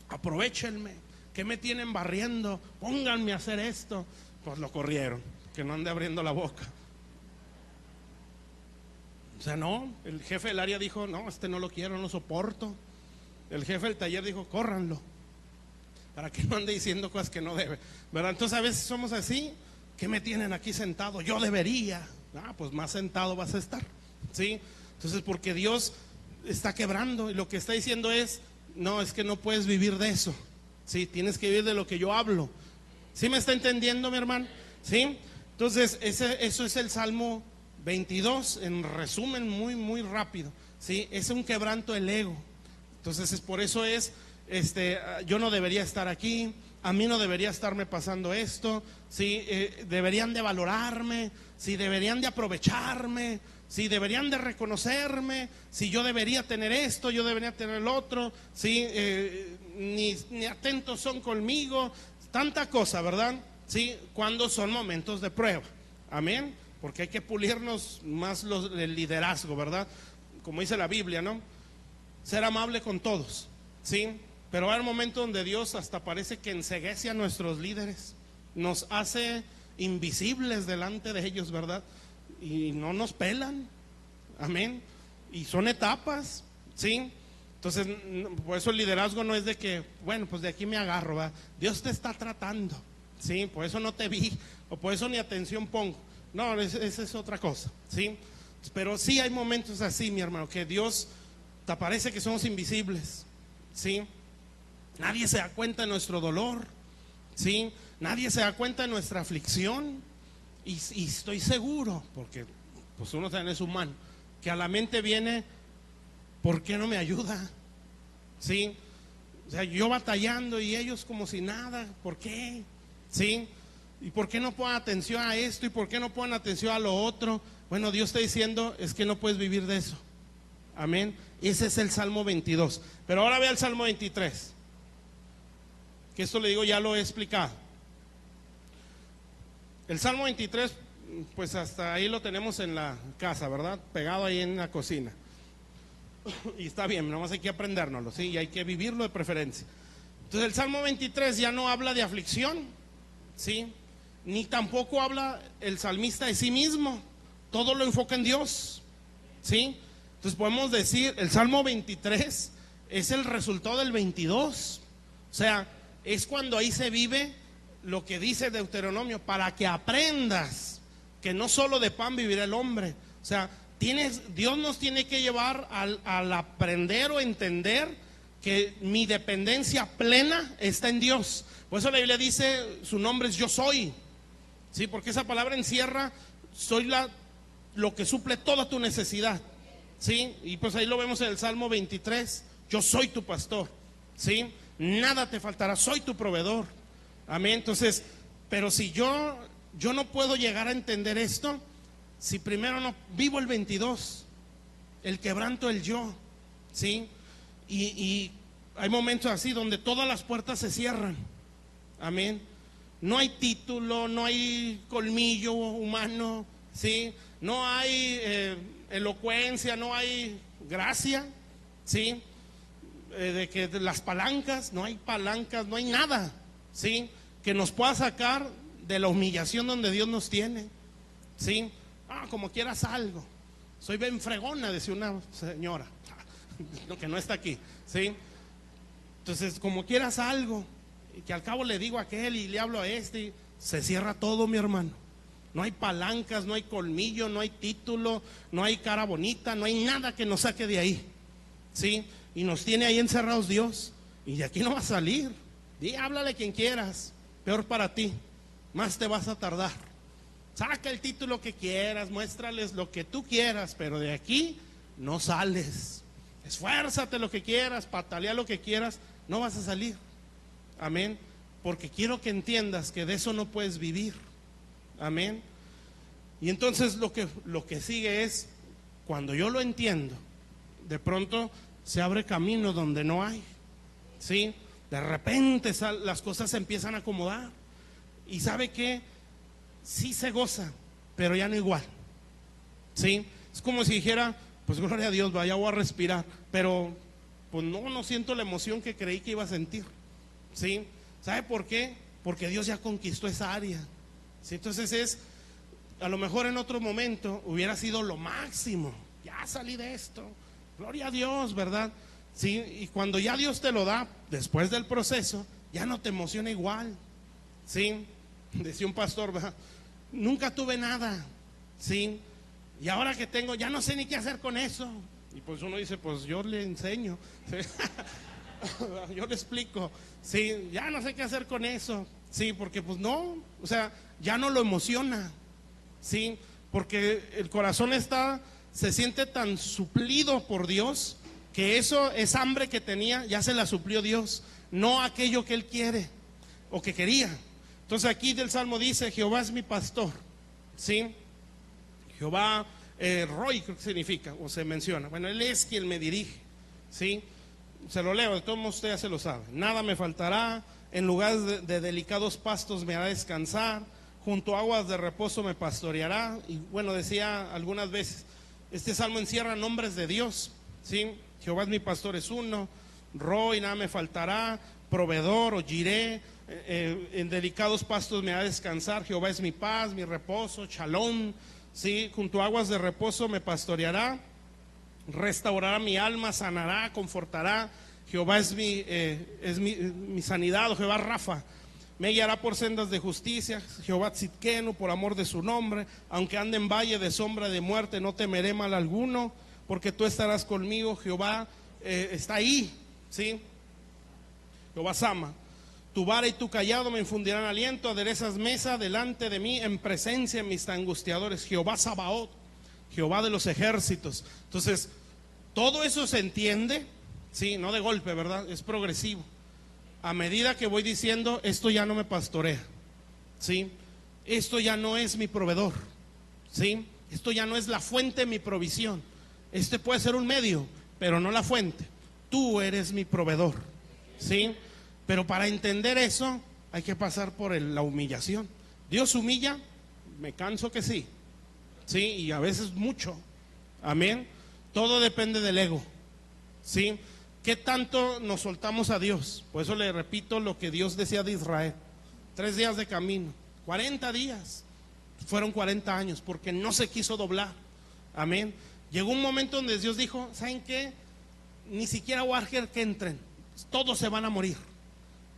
aprovechenme, que me tienen barriendo, pónganme a hacer esto. Pues lo corrieron, que no ande abriendo la boca. O sea, no, el jefe del área dijo, no, no lo quiero, no lo soporto. El jefe del taller dijo, córranlo, para que no ande diciendo cosas que no debe, ¿verdad? Entonces a veces somos así, ¿qué me tienen aquí sentado? Yo debería. Pues más sentado vas a estar, ¿sí? Entonces porque Dios está quebrando y lo que está diciendo es, no, es que no puedes vivir de eso, ¿sí? Tienes que vivir de lo que yo hablo. ¿Sí me está entendiendo, mi hermano? ¿Sí? Entonces eso es el Salmo 22, en resumen muy, muy rápido, ¿sí? Es un quebranto del ego. Entonces por eso yo no debería estar aquí, a mí no debería estarme pasando esto, ¿sí? Deberían de valorarme, ¿sí? Deberían de aprovecharme, ¿sí? Deberían de reconocerme, ¿sí? Yo debería tener esto, yo debería tener el otro, ¿sí? Ni atentos son conmigo, tanta cosa, ¿verdad? ¿Sí? Cuando son momentos de prueba, amén, porque hay que pulirnos más el liderazgo, ¿verdad? Como dice la Biblia, ¿no? Ser amable con todos, ¿sí? Pero hay un momento donde Dios hasta parece que enceguece a nuestros líderes, nos hace invisibles delante de ellos, ¿verdad? Y no nos pelan, amén. Y son etapas, ¿sí? Entonces, por eso el liderazgo no es de que, bueno, pues de aquí me agarro, ¿verdad? Dios te está tratando, ¿sí? Por eso no te vi, o por eso ni atención pongo. No, esa es otra cosa, ¿sí? Pero sí hay momentos así, mi hermano, que Dios te parece que somos invisibles, ¿sí? Nadie se da cuenta de nuestro dolor, ¿sí? Nadie se da cuenta de nuestra aflicción. Y estoy seguro, porque pues uno también es humano, que a la mente viene, ¿por qué no me ayuda? ¿Sí? O sea, yo batallando y ellos como si nada, ¿por qué? ¿Sí? ¿Y por qué no ponen atención a esto? ¿Y por qué no ponen atención a lo otro? Bueno, Dios está diciendo, es que no puedes vivir de eso. Amén. Ese es el Salmo 22. Pero ahora vea el Salmo 23. Que esto le digo, ya lo he explicado. El Salmo 23, pues hasta ahí lo tenemos en la casa, ¿verdad? Pegado ahí en la cocina. Y está bien, nomás hay que aprendérnoslo, ¿sí? Y hay que vivirlo de preferencia. Entonces el Salmo 23 ya no habla de aflicción, ¿sí? Ni tampoco habla el salmista de sí mismo. Todo lo enfoca en Dios, ¿sí? Entonces podemos decir, el Salmo 23 es el resultado del 22. O sea, es cuando ahí se vive lo que dice Deuteronomio, para que aprendas que no solo de pan vivirá el hombre. O sea, Dios nos tiene que llevar al aprender o entender que mi dependencia plena está en Dios. Por eso la Biblia dice, su nombre es yo soy, ¿sí? Porque esa palabra encierra, soy lo que suple toda tu necesidad, ¿sí? Y pues ahí lo vemos en el Salmo 23, yo soy tu pastor, ¿sí? Nada te faltará, soy tu proveedor. Amén. Entonces, pero si yo no puedo llegar a entender esto si primero no vivo el 22, el quebranto del yo, ¿sí? Y hay momentos así donde todas las puertas se cierran. Amén. No hay título, no hay colmillo humano, ¿sí? No hay elocuencia, no hay gracia, ¿sí? De que de las palancas, no hay nada, ¿sí? Que nos pueda sacar de la humillación donde Dios nos tiene, ¿sí? Como quieras algo. Soy bien fregona, decía una señora, que no está aquí, ¿sí? Entonces, como quieras algo, y que al cabo le digo a aquel y le hablo a este, y se cierra todo, mi hermano. No hay palancas, no hay colmillo, no hay título, no hay cara bonita, no hay nada que nos saque de ahí, ¿sí? Y nos tiene ahí encerrados Dios, y de aquí no va a salir. Háblale a quien quieras, peor para ti, más te vas a tardar. Saca el título que quieras, muéstrales lo que tú quieras, pero de aquí no sales. Esfuérzate lo que quieras, patalea lo que quieras, no vas a salir. Amén. Porque quiero que entiendas que de eso no puedes vivir. Amén. Y entonces lo que sigue es, cuando yo lo entiendo, de pronto se abre camino donde no hay, ¿sí? De repente las cosas se empiezan a acomodar. Y ¿sabe qué? Sí se goza, pero ya no igual, ¿sí? Es como si dijera, pues gloria a Dios, vaya, voy a respirar, pero pues no siento la emoción que creí que iba a sentir, ¿sí? ¿Sabe por qué? Porque Dios ya conquistó esa área, ¿sí? Entonces a lo mejor en otro momento hubiera sido lo máximo, ya salí de esto, gloria a Dios, ¿verdad? ¿Sí? Y cuando ya Dios te lo da, después del proceso, ya no te emociona igual, ¿sí? Decía un pastor, ¿verdad? Nunca tuve nada, ¿sí? Y ahora que tengo, ya no sé ni qué hacer con eso. Y pues uno dice, pues yo le enseño, ¿sí? Yo le explico, ¿sí? Ya no sé qué hacer con eso, ¿sí? Porque pues no, o sea, ya no lo emociona, ¿sí? Porque el corazón se siente tan suplido por Dios, que esa hambre que tenía, ya se la suplió Dios, no aquello que él quiere o que quería. Entonces aquí del Salmo dice, Jehová es mi pastor, ¿sí? Jehová, Roy creo que significa, o se menciona. Bueno, él es quien me dirige, ¿sí? Se lo leo, de todos modos usted ya se lo sabe. Nada me faltará, en lugares de delicados pastos me hará descansar, junto a aguas de reposo me pastoreará. Y bueno, decía algunas veces, este Salmo encierra nombres de Dios, ¿sí? Jehová es mi pastor es uno, Roy, nada me faltará, proveedor o Jireh, en delicados pastos me hará descansar, Jehová es mi paz, mi reposo, Shalom, ¿sí? Junto a aguas de reposo me pastoreará, restaurará mi alma, sanará, confortará, Jehová es mi sanidad, o Jehová Rafa, me guiará por sendas de justicia, Jehová Tzidkenu, por amor de su nombre, aunque ande en valle de sombra de muerte, no temeré mal alguno, porque tú estarás conmigo, Jehová está ahí, ¿sí? Jehová Sama. Tu vara y tu callado me infundirán aliento, aderezas mesa delante de mí en presencia de mis angustiadores. Jehová Sabaoth, Jehová de los ejércitos. Entonces, todo eso se entiende, sí, no de golpe, ¿verdad? Es progresivo. A medida que voy diciendo, esto ya no me pastorea, ¿sí? Esto ya no es mi proveedor, ¿sí? Esto ya no es la fuente de mi provisión. Este puede ser un medio, pero no la fuente. Tú eres mi proveedor, ¿sí? Pero para entender eso hay que pasar por la humillación. Dios humilla, me canso que sí, sí, y a veces mucho, amén. Todo depende del ego, sí. ¿Qué tanto nos soltamos a Dios? Por eso le repito lo que Dios decía de Israel: 3 días de camino, 40 días, fueron 40 años, porque no se quiso doblar, amén. Llegó un momento donde Dios dijo: ¿saben qué? Ni siquiera voy a dejar que entren, todos se van a morir,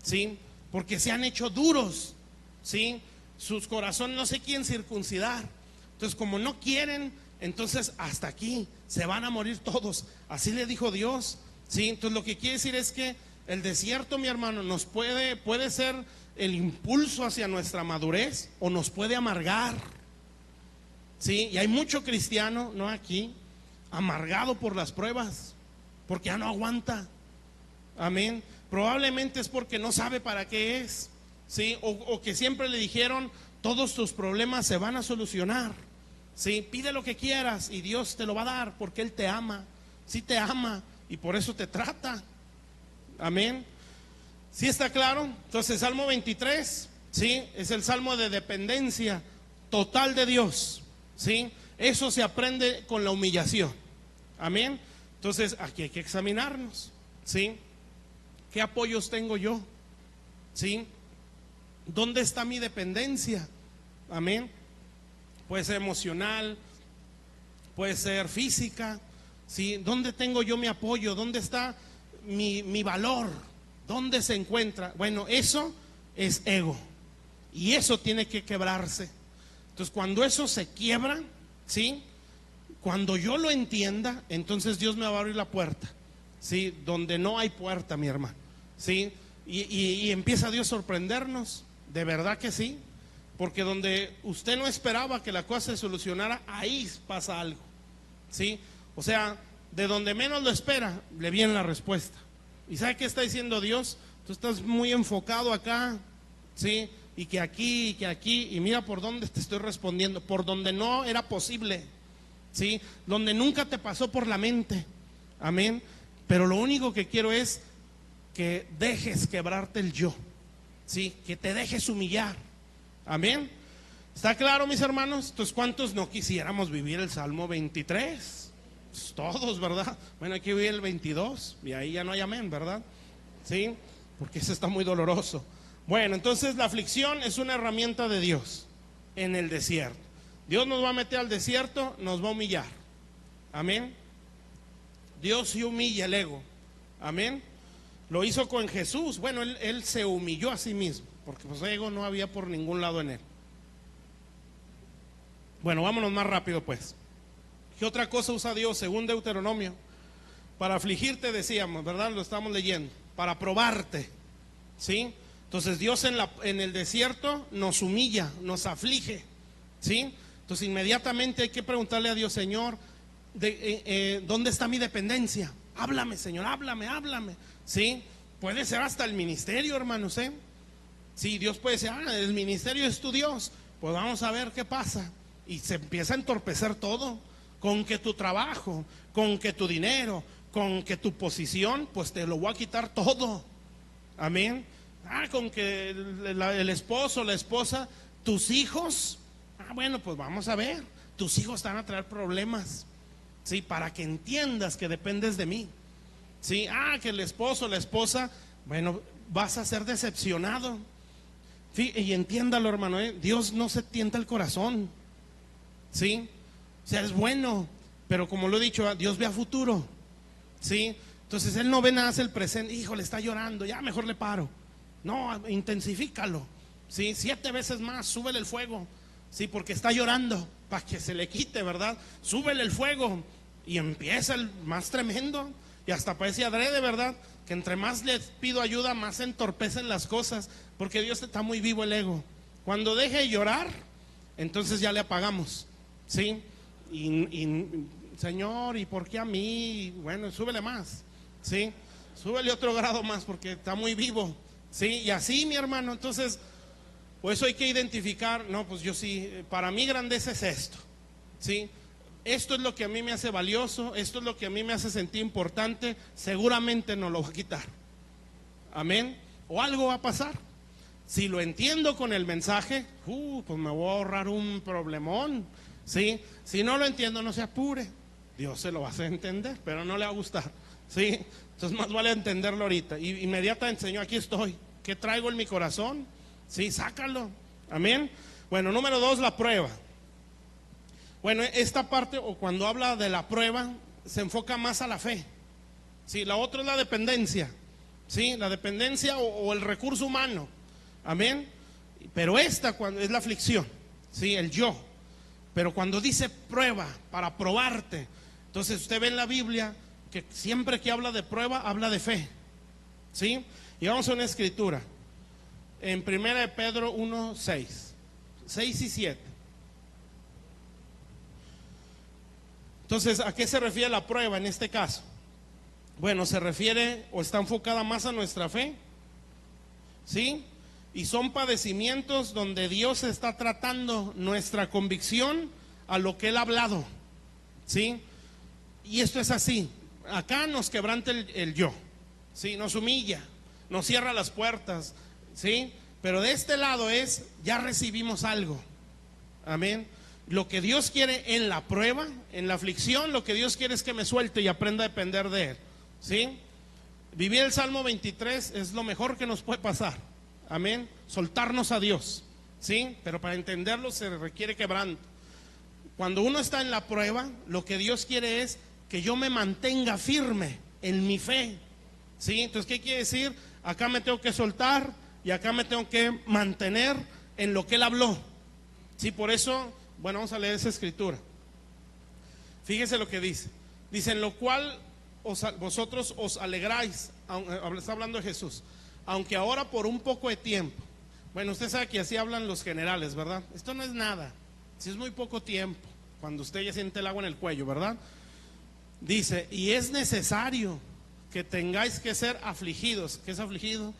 ¿sí? Porque se han hecho duros, ¿sí? Sus corazones no se quieren circuncidar. Entonces, como no quieren, entonces hasta aquí se van a morir todos. Así le dijo Dios, ¿sí? Entonces, lo que quiere decir es que el desierto, mi hermano, nos puede ser el impulso hacia nuestra madurez o nos puede amargar, ¿sí? Y hay mucho cristiano, no aquí, amargado por las pruebas, porque ya no aguanta, amén. Probablemente es porque no sabe para qué es, ¿sí? O que siempre le dijeron: todos tus problemas se van a solucionar, ¿sí? Pide lo que quieras y Dios te lo va a dar, porque Él te ama, sí te ama, y por eso te trata, amén. ¿Sí está claro? Entonces, Salmo 23, ¿sí? Es el salmo de dependencia total de Dios, ¿sí? Eso se aprende con la humillación, amén. Entonces, aquí hay que examinarnos, ¿sí? ¿Qué apoyos tengo yo? ¿Sí? ¿Dónde está mi dependencia? Amén. Puede ser emocional, puede ser física, ¿sí? ¿Dónde tengo yo mi apoyo? ¿Dónde está mi valor? ¿Dónde se encuentra? Bueno, eso es ego, y eso tiene que quebrarse. Entonces, cuando eso se quiebra, ¿sí? Cuando yo lo entienda, entonces Dios me va a abrir la puerta, ¿sí? Donde no hay puerta, mi hermano, ¿sí? Y empieza Dios a sorprendernos, de verdad que sí, porque donde usted no esperaba que la cosa se solucionara, ahí pasa algo, ¿sí? O sea, de donde menos lo espera, le viene la respuesta. ¿Y sabe qué está diciendo Dios? Tú estás muy enfocado acá, ¿sí? Y que aquí, y mira por dónde te estoy respondiendo, por donde no era posible, ¿sí? Donde nunca te pasó por la mente, amén. Pero lo único que quiero es que dejes quebrarte el yo, ¿sí? Que te dejes humillar, amén. ¿Está claro, mis hermanos? Entonces, ¿cuántos no quisiéramos vivir el Salmo 23? Pues todos, ¿verdad? Bueno, aquí vive el 22 y ahí ya no hay amén, ¿verdad? ¿Sí? Porque ese está muy doloroso. Bueno, entonces la aflicción es una herramienta de Dios en el desierto. Dios nos va a meter al desierto, nos va a humillar, amén. Dios sí humilla el ego, amén. Lo hizo con Jesús. Bueno, él se humilló a sí mismo, porque pues ego no había por ningún lado en él. Bueno, vámonos más rápido pues. ¿Qué otra cosa usa Dios según Deuteronomio? Para afligirte, decíamos, ¿verdad? Lo estamos leyendo. Para probarte, ¿sí? Entonces Dios en el desierto nos humilla, nos aflige, ¿sí? Entonces inmediatamente hay que preguntarle a Dios: Señor, ¿dónde está mi dependencia? Háblame, Señor, háblame, ¿sí? Puede ser hasta el ministerio, hermanos, ¿eh? Sí, Dios puede decir: el ministerio es tu Dios, pues vamos a ver qué pasa. Y se empieza a entorpecer todo, con que tu trabajo, con que tu dinero, con que tu posición, pues te lo voy a quitar todo, amén. Con que el esposo, la esposa, tus hijos, bueno, pues vamos a ver, tus hijos te van a traer problemas, ¿sí? Para que entiendas que dependes de mí, ¿sí? Que el esposo, la esposa, bueno, vas a ser decepcionado. Y entiéndalo, hermano, Dios no se tienta el corazón, ¿sí? O sea, es bueno, pero como lo he dicho, Dios ve a futuro, ¿sí? Entonces Él no ve nada hacia el presente. Híjole, está llorando, ya mejor le paro. No, intensifícalo, ¿sí? 7 veces más, súbele el fuego, ¿sí? Porque está llorando, para que se le quite, ¿verdad? Súbele el fuego y empieza el más tremendo. Y hasta parece adrede, ¿verdad? Que entre más le pido ayuda, más se entorpecen las cosas, porque Dios está muy vivo el ego. Cuando deje de llorar, entonces ya le apagamos, ¿sí? Señor, ¿y por qué a mí? Bueno, súbele más, ¿sí? Súbele otro grado más, porque está muy vivo, ¿sí? Y así, mi hermano, entonces, pues eso hay que identificar. No, pues yo sí, para mí grandeza es esto, ¿sí? Esto es lo que a mí me hace valioso, esto es lo que a mí me hace sentir importante. Seguramente no lo va a quitar, amén. O algo va a pasar, Si lo entiendo con el mensaje, pues me voy a ahorrar un problemón, ¿sí? Si no lo entiendo, no se apure. Dios se lo va a hacer entender, pero no le va a gustar, ¿sí? Entonces más vale entenderlo ahorita. Y inmediatamente, Señor, aquí estoy. ¿Qué traigo en mi corazón? Sí, sácalo. Amén. Bueno, número 2, la prueba. Bueno, esta parte, o cuando habla de la prueba, se enfoca más a la fe. Sí, la otra es la dependencia. Sí, la dependencia o el recurso humano. Amén. Pero esta cuando es la aflicción, sí, el yo. Pero cuando dice prueba, para probarte, entonces usted ve en la Biblia que siempre que habla de prueba, habla de fe. ¿Sí? Y vamos a una escritura. En 1 de Pedro 1, 6 y 7. Entonces, ¿a qué se refiere la prueba en este caso? Bueno, se refiere o está enfocada más a nuestra fe. ¿Sí? Y son padecimientos donde Dios está tratando nuestra convicción a lo que Él ha hablado. ¿Sí? Y esto es así. Acá nos quebranta el yo. ¿Sí? Nos humilla, nos cierra las puertas. ¿Sí? Pero de este lado es, ya recibimos algo. Amén. Lo que Dios quiere en la prueba, en la aflicción, lo que Dios quiere es que me suelte y aprenda a depender de Él. ¿Sí? Vivir el Salmo 23 es lo mejor que nos puede pasar. Amén. Soltarnos a Dios. ¿Sí? Pero para entenderlo se requiere quebranto. Cuando uno está en la prueba, lo que Dios quiere es que yo me mantenga firme en mi fe. ¿Sí? Entonces, ¿qué quiere decir? Acá me tengo que soltar y acá me tengo que mantener en lo que Él habló. Sí, por eso, bueno, vamos a leer esa escritura. Fíjese lo que dice. Dice, en lo cual vosotros os alegráis, está hablando de Jesús, aunque ahora por un poco de tiempo. Bueno, usted sabe que así hablan los generales, ¿verdad? Esto no es nada, si es muy poco tiempo, cuando usted ya siente el agua en el cuello, ¿verdad? Dice, y es necesario que tengáis que ser afligidos. ¿Qué es afligido?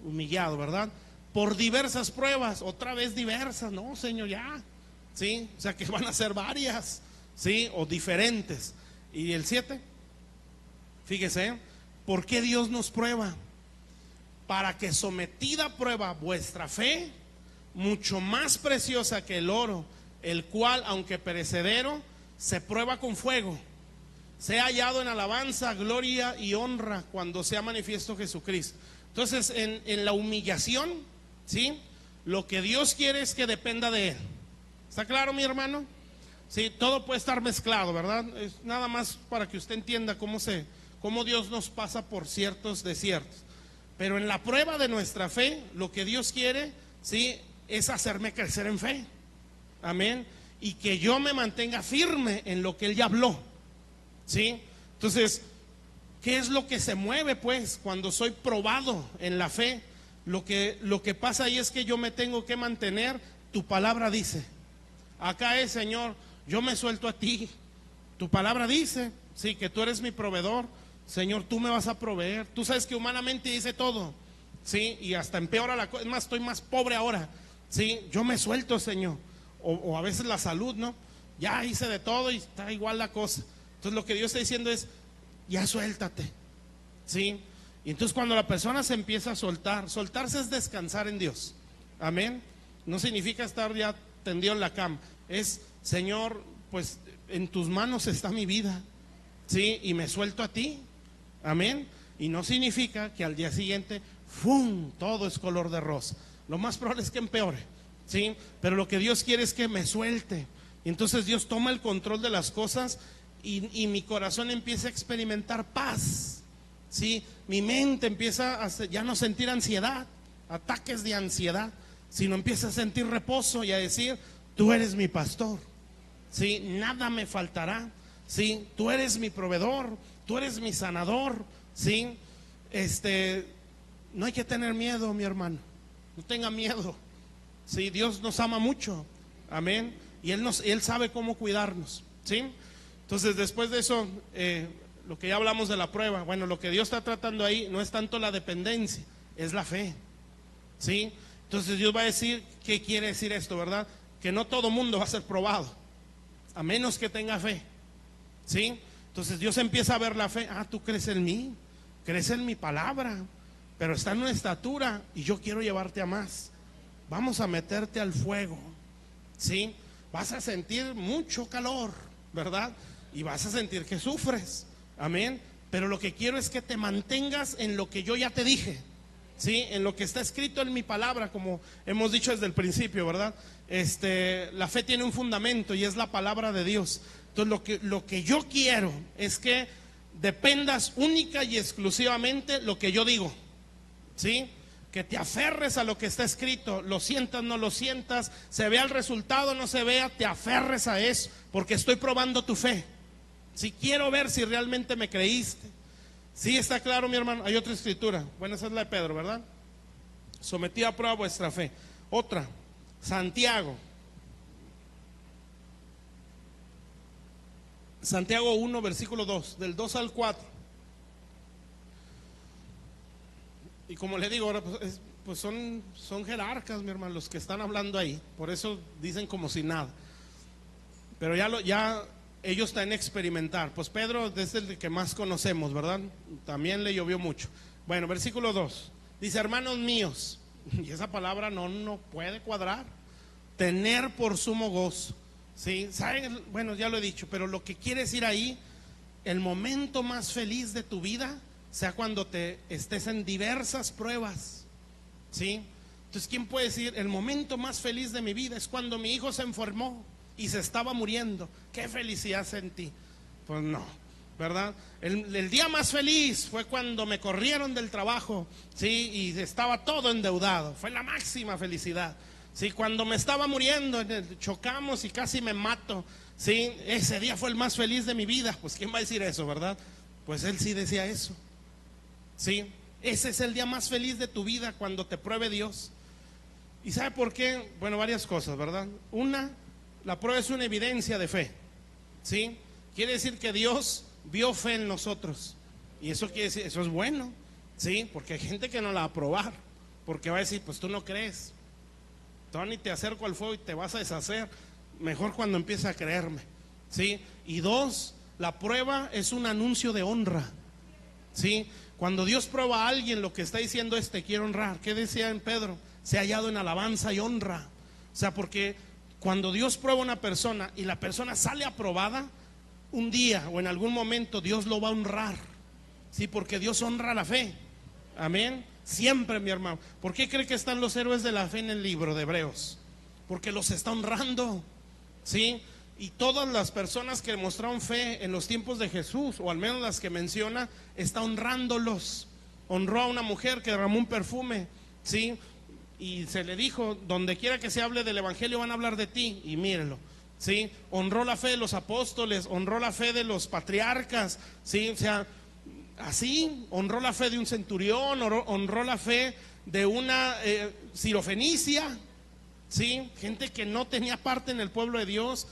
Humillado, ¿verdad? Por diversas pruebas, otra vez diversas, no, Señor, ya. ¿Sí? O sea que van a ser varias, ¿sí? O diferentes. Y el 7, fíjese, ¿por qué Dios nos prueba? Para que sometida a prueba vuestra fe, mucho más preciosa que el oro, el cual, aunque perecedero, se prueba con fuego, sea hallado en alabanza, gloria y honra cuando sea manifiesto Jesucristo. Entonces, en la humillación, ¿sí? Lo que Dios quiere es que dependa de Él. ¿Está claro, mi hermano? Sí, todo puede estar mezclado, ¿verdad? Es nada más para que usted entienda cómo Dios nos pasa por ciertos desiertos. Pero en la prueba de nuestra fe, lo que Dios quiere, ¿sí? Es hacerme crecer en fe. Amén. Y que yo me mantenga firme en lo que Él ya habló. ¿Sí? Entonces, ¿qué es lo que se mueve, pues, cuando soy probado en la fe? Lo que pasa ahí es que yo me tengo que mantener. Tu palabra dice. Acá es, Señor, yo me suelto a ti. Tu palabra dice, sí, que tú eres mi proveedor. Señor, tú me vas a proveer. Tú sabes que humanamente dice todo, sí, y hasta empeora la cosa. Es más, estoy más pobre ahora. Sí, yo me suelto, Señor. O a veces la salud, ¿no? Ya hice de todo y está igual la cosa. Entonces lo que Dios está diciendo es, ya suéltate. ¿Sí? Y entonces cuando la persona se empieza a soltarse es descansar en Dios. Amén. No significa estar ya tendido en la cama. Es, Señor, pues en tus manos está mi vida. ¿Sí? Y me suelto a ti. Amén. Y no significa que al día siguiente, ¡fum!, todo es color de rosa. Lo más probable es que empeore. ¿Sí? Pero lo que Dios quiere es que me suelte. Y entonces Dios toma el control de las cosas y mi corazón empieza a experimentar paz. ¿Sí? Mi mente empieza a ya no sentir ansiedad, ataques de ansiedad, sino empieza a sentir reposo y a decir, tú eres mi pastor. ¿Sí? Nada me faltará. ¿Sí? Tú eres mi proveedor, tú eres mi sanador. ¿Sí? No hay que tener miedo, mi hermano. No tenga miedo. ¿Sí? Dios nos ama mucho. Amén. Y Él sabe cómo cuidarnos. ¿Sí? Entonces, después de eso, lo que ya hablamos de la prueba, bueno, lo que Dios está tratando ahí no es tanto la dependencia, es la fe. ¿Sí? Entonces Dios va a decir, ¿qué quiere decir esto, verdad? Que no todo mundo va a ser probado, a menos que tenga fe. ¿Sí? Entonces Dios empieza a ver la fe. Ah, tú crees en mí, crees en mi palabra. pero está en una estatura y yo quiero llevarte a más. Vamos a meterte al fuego, ¿sí? Vas a sentir mucho calor, ¿verdad? Y vas a sentir que sufres, amén. Pero lo que quiero es que te mantengas en lo que yo ya te dije, ¿sí? En lo que está escrito en mi palabra, como hemos dicho desde el principio, ¿verdad? La fe tiene un fundamento y es la palabra de Dios. Entonces lo que yo quiero es que dependas única y exclusivamente lo que yo digo, ¿sí? Que te aferres a lo que está escrito, lo sientas, no lo sientas, se vea el resultado, no se vea, te aferres a eso, porque estoy probando tu fe. Si quiero ver si realmente me creíste. Sí, está claro, mi hermano. Hay otra escritura, bueno, esa es la de Pedro, ¿verdad? Sometí a prueba vuestra fe. Otra, Santiago 1, versículo 2, del 2 al 4. Y como le digo ahora, pues son jerarcas, mi hermano, los que están hablando ahí. Por eso dicen como si nada. Pero ya ellos están en experimentar. Pues Pedro es el que más conocemos, ¿verdad? También le llovió mucho. Bueno, versículo 2. Dice, hermanos míos, y esa palabra no puede cuadrar. Tener por sumo gozo. ¿Sí? ¿Saben? Bueno, ya lo he dicho, pero lo que quiere decir ahí, el momento más feliz de tu vida, sea cuando te estés en diversas pruebas, ¿sí? Entonces, ¿quién puede decir, el momento más feliz de mi vida es cuando mi hijo se enfermó y se estaba muriendo? ¿Qué felicidad sentí? Pues no, ¿verdad? El día más feliz fue cuando me corrieron del trabajo, ¿sí? Y estaba todo endeudado, fue la máxima felicidad. Sí, cuando me estaba muriendo, chocamos y casi me mato, ¿sí? Ese día fue el más feliz de mi vida. Pues ¿quién va a decir eso, verdad? Pues él sí decía eso, ¿sí? Ese es el día más feliz de tu vida, cuando te pruebe Dios. ¿Y sabe por qué? Bueno, varias cosas, ¿verdad? Una, la prueba es una evidencia de fe, ¿sí? Quiere decir que Dios vio fe en nosotros. Y eso quiere decir, eso es bueno, ¿sí? Porque hay gente que no la va a probar, porque va a decir, pues tú no crees. Tony, te acerco al fuego y te vas a deshacer. Mejor cuando empieza a creerme, ¿sí? Y dos, la prueba es un anuncio de honra, ¿sí? Cuando Dios prueba a alguien, lo que está diciendo es, te quiero honrar. ¿Qué decía en Pedro? Se ha hallado en alabanza y honra. O sea, porque cuando Dios prueba a una persona y la persona sale aprobada, un día o en algún momento Dios lo va a honrar, ¿sí? Porque Dios honra la fe, amén. Siempre, mi hermano. ¿Por qué cree que están los héroes de la fe en el libro de Hebreos? Porque los está honrando, ¿sí? Y todas las personas que mostraron fe en los tiempos de Jesús, o al menos las que menciona, está honrándolos. Honró a una mujer que derramó un perfume, ¿sí? Y se le dijo, donde quiera que se hable del evangelio van a hablar de ti, y mírenlo, ¿sí? Honró la fe de los apóstoles, honró la fe de los patriarcas, ¿sí? O sea, así, honró la fe de un centurión, honró la fe de una sirofenicia, ¿sí? Gente que no tenía parte en el pueblo de Dios.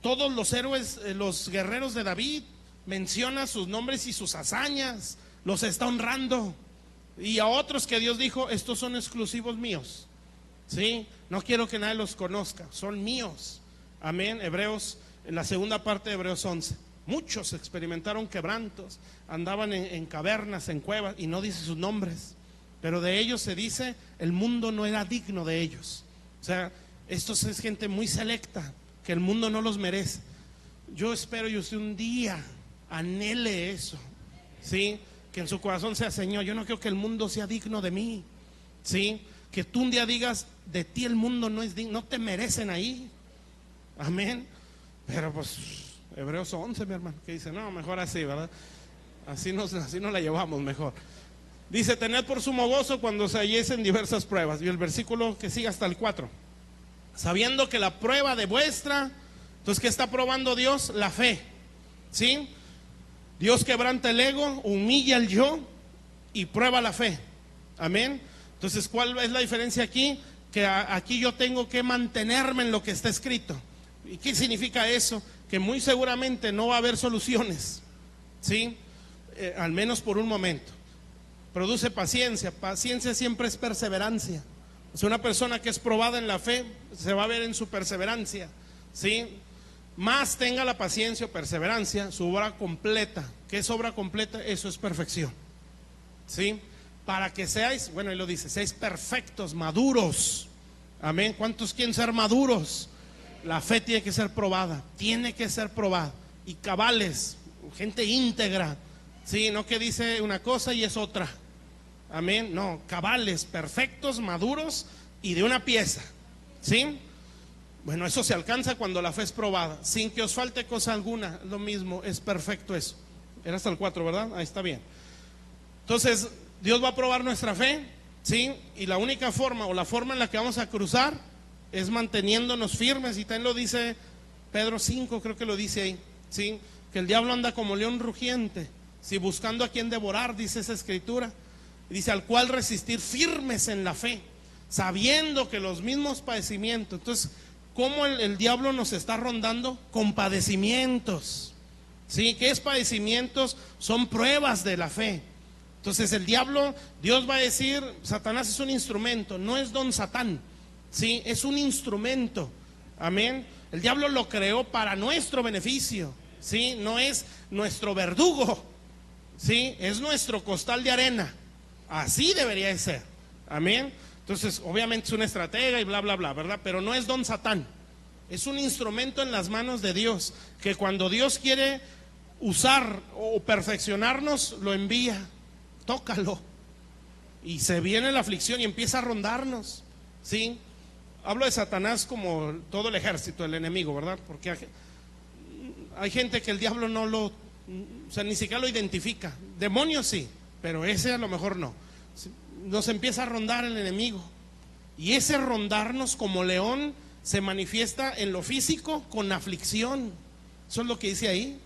Todos los héroes, los guerreros de David, menciona sus nombres y sus hazañas, los está honrando. Y a otros que Dios dijo, estos son exclusivos míos, ¿sí? No quiero que nadie los conozca, son míos, amén. Hebreos, en la segunda parte de Hebreos 11. Muchos experimentaron quebrantos, andaban en cavernas, en cuevas, y no dice sus nombres, pero de ellos se dice, el mundo no era digno de ellos. O sea, esto es gente muy selecta, que el mundo no los merece. Yo espero y usted un día anhele eso, ¿sí? Que en su corazón sea, Señor, yo no quiero que el mundo sea digno de mí, ¿sí? Que tú un día digas, de ti el mundo no es digno, no te merecen ahí, amén. Pero pues Hebreos 11, mi hermano, que dice, no, mejor así, ¿verdad? Así nos la llevamos mejor. Dice, tened por sumo gozo cuando se halléis diversas pruebas. Y el versículo que sigue hasta el 4. Sabiendo que la prueba de vuestra, entonces, ¿qué está probando Dios? La fe, ¿sí? Dios quebranta el ego, humilla el yo y prueba la fe, amén. Entonces, ¿cuál es la diferencia aquí? Que aquí yo tengo que mantenerme en lo que está escrito. ¿Y qué significa eso? Que muy seguramente no va a haber soluciones, ¿sí? Al menos por un momento. Produce paciencia. Paciencia siempre es perseverancia. O sea, una persona que es probada en la fe se va a ver en su perseverancia, ¿sí? Más tenga la paciencia o perseverancia, su obra completa. ¿Qué es obra completa? Eso es perfección, ¿sí? para que seáis, bueno, él lo dice, seáis perfectos, maduros. Amén. ¿Cuántos quieren ser maduros? La fe tiene que ser probada, tiene que ser probada. Y cabales, gente íntegra, sí, no que dice una cosa y es otra. Amén. No, cabales, perfectos, maduros y de una pieza, ¿sí? Bueno, eso se alcanza cuando la fe es probada, sin que os falte cosa alguna. Lo mismo, es perfecto eso. Era hasta el 4, ¿verdad? Ahí está bien. Entonces, Dios va a probar nuestra fe, ¿sí? Y la única forma, o la forma en la que vamos a cruzar, es manteniéndonos firmes. Y también lo dice Pedro 5, creo que lo dice ahí, ¿sí? Que el diablo anda como león rugiente, ¿sí? Buscando a quien devorar, dice esa escritura. Y dice, al cual resistir firmes en la fe, sabiendo que los mismos padecimientos. Entonces, ¿cómo el diablo nos está rondando? Con padecimientos, ¿sí? ¿Qué es padecimientos? Son pruebas de la fe. Entonces el diablo, Dios va a decir, Satanás es un instrumento, no es don Satán, ¿sí? Es un instrumento, amén. El diablo lo creó para nuestro beneficio, ¿sí? No es nuestro verdugo, ¿sí? Es nuestro costal de arena, así debería de ser, amén. Entonces obviamente es una estratega y bla bla bla, ¿verdad? Pero no es don Satán, es un instrumento en las manos de Dios, que cuando Dios quiere usar o perfeccionarnos, lo envía. Tócalo y se viene la aflicción y empieza a rondarnos, ¿sí? Hablo de Satanás como todo el ejército, el enemigo, ¿verdad? Porque hay gente que el diablo no lo, o sea, ni siquiera lo identifica. Demonios sí, pero ese a lo mejor no. Nos empieza a rondar el enemigo, y ese rondarnos como león se manifiesta en lo físico con aflicción. Eso es lo que dice ahí,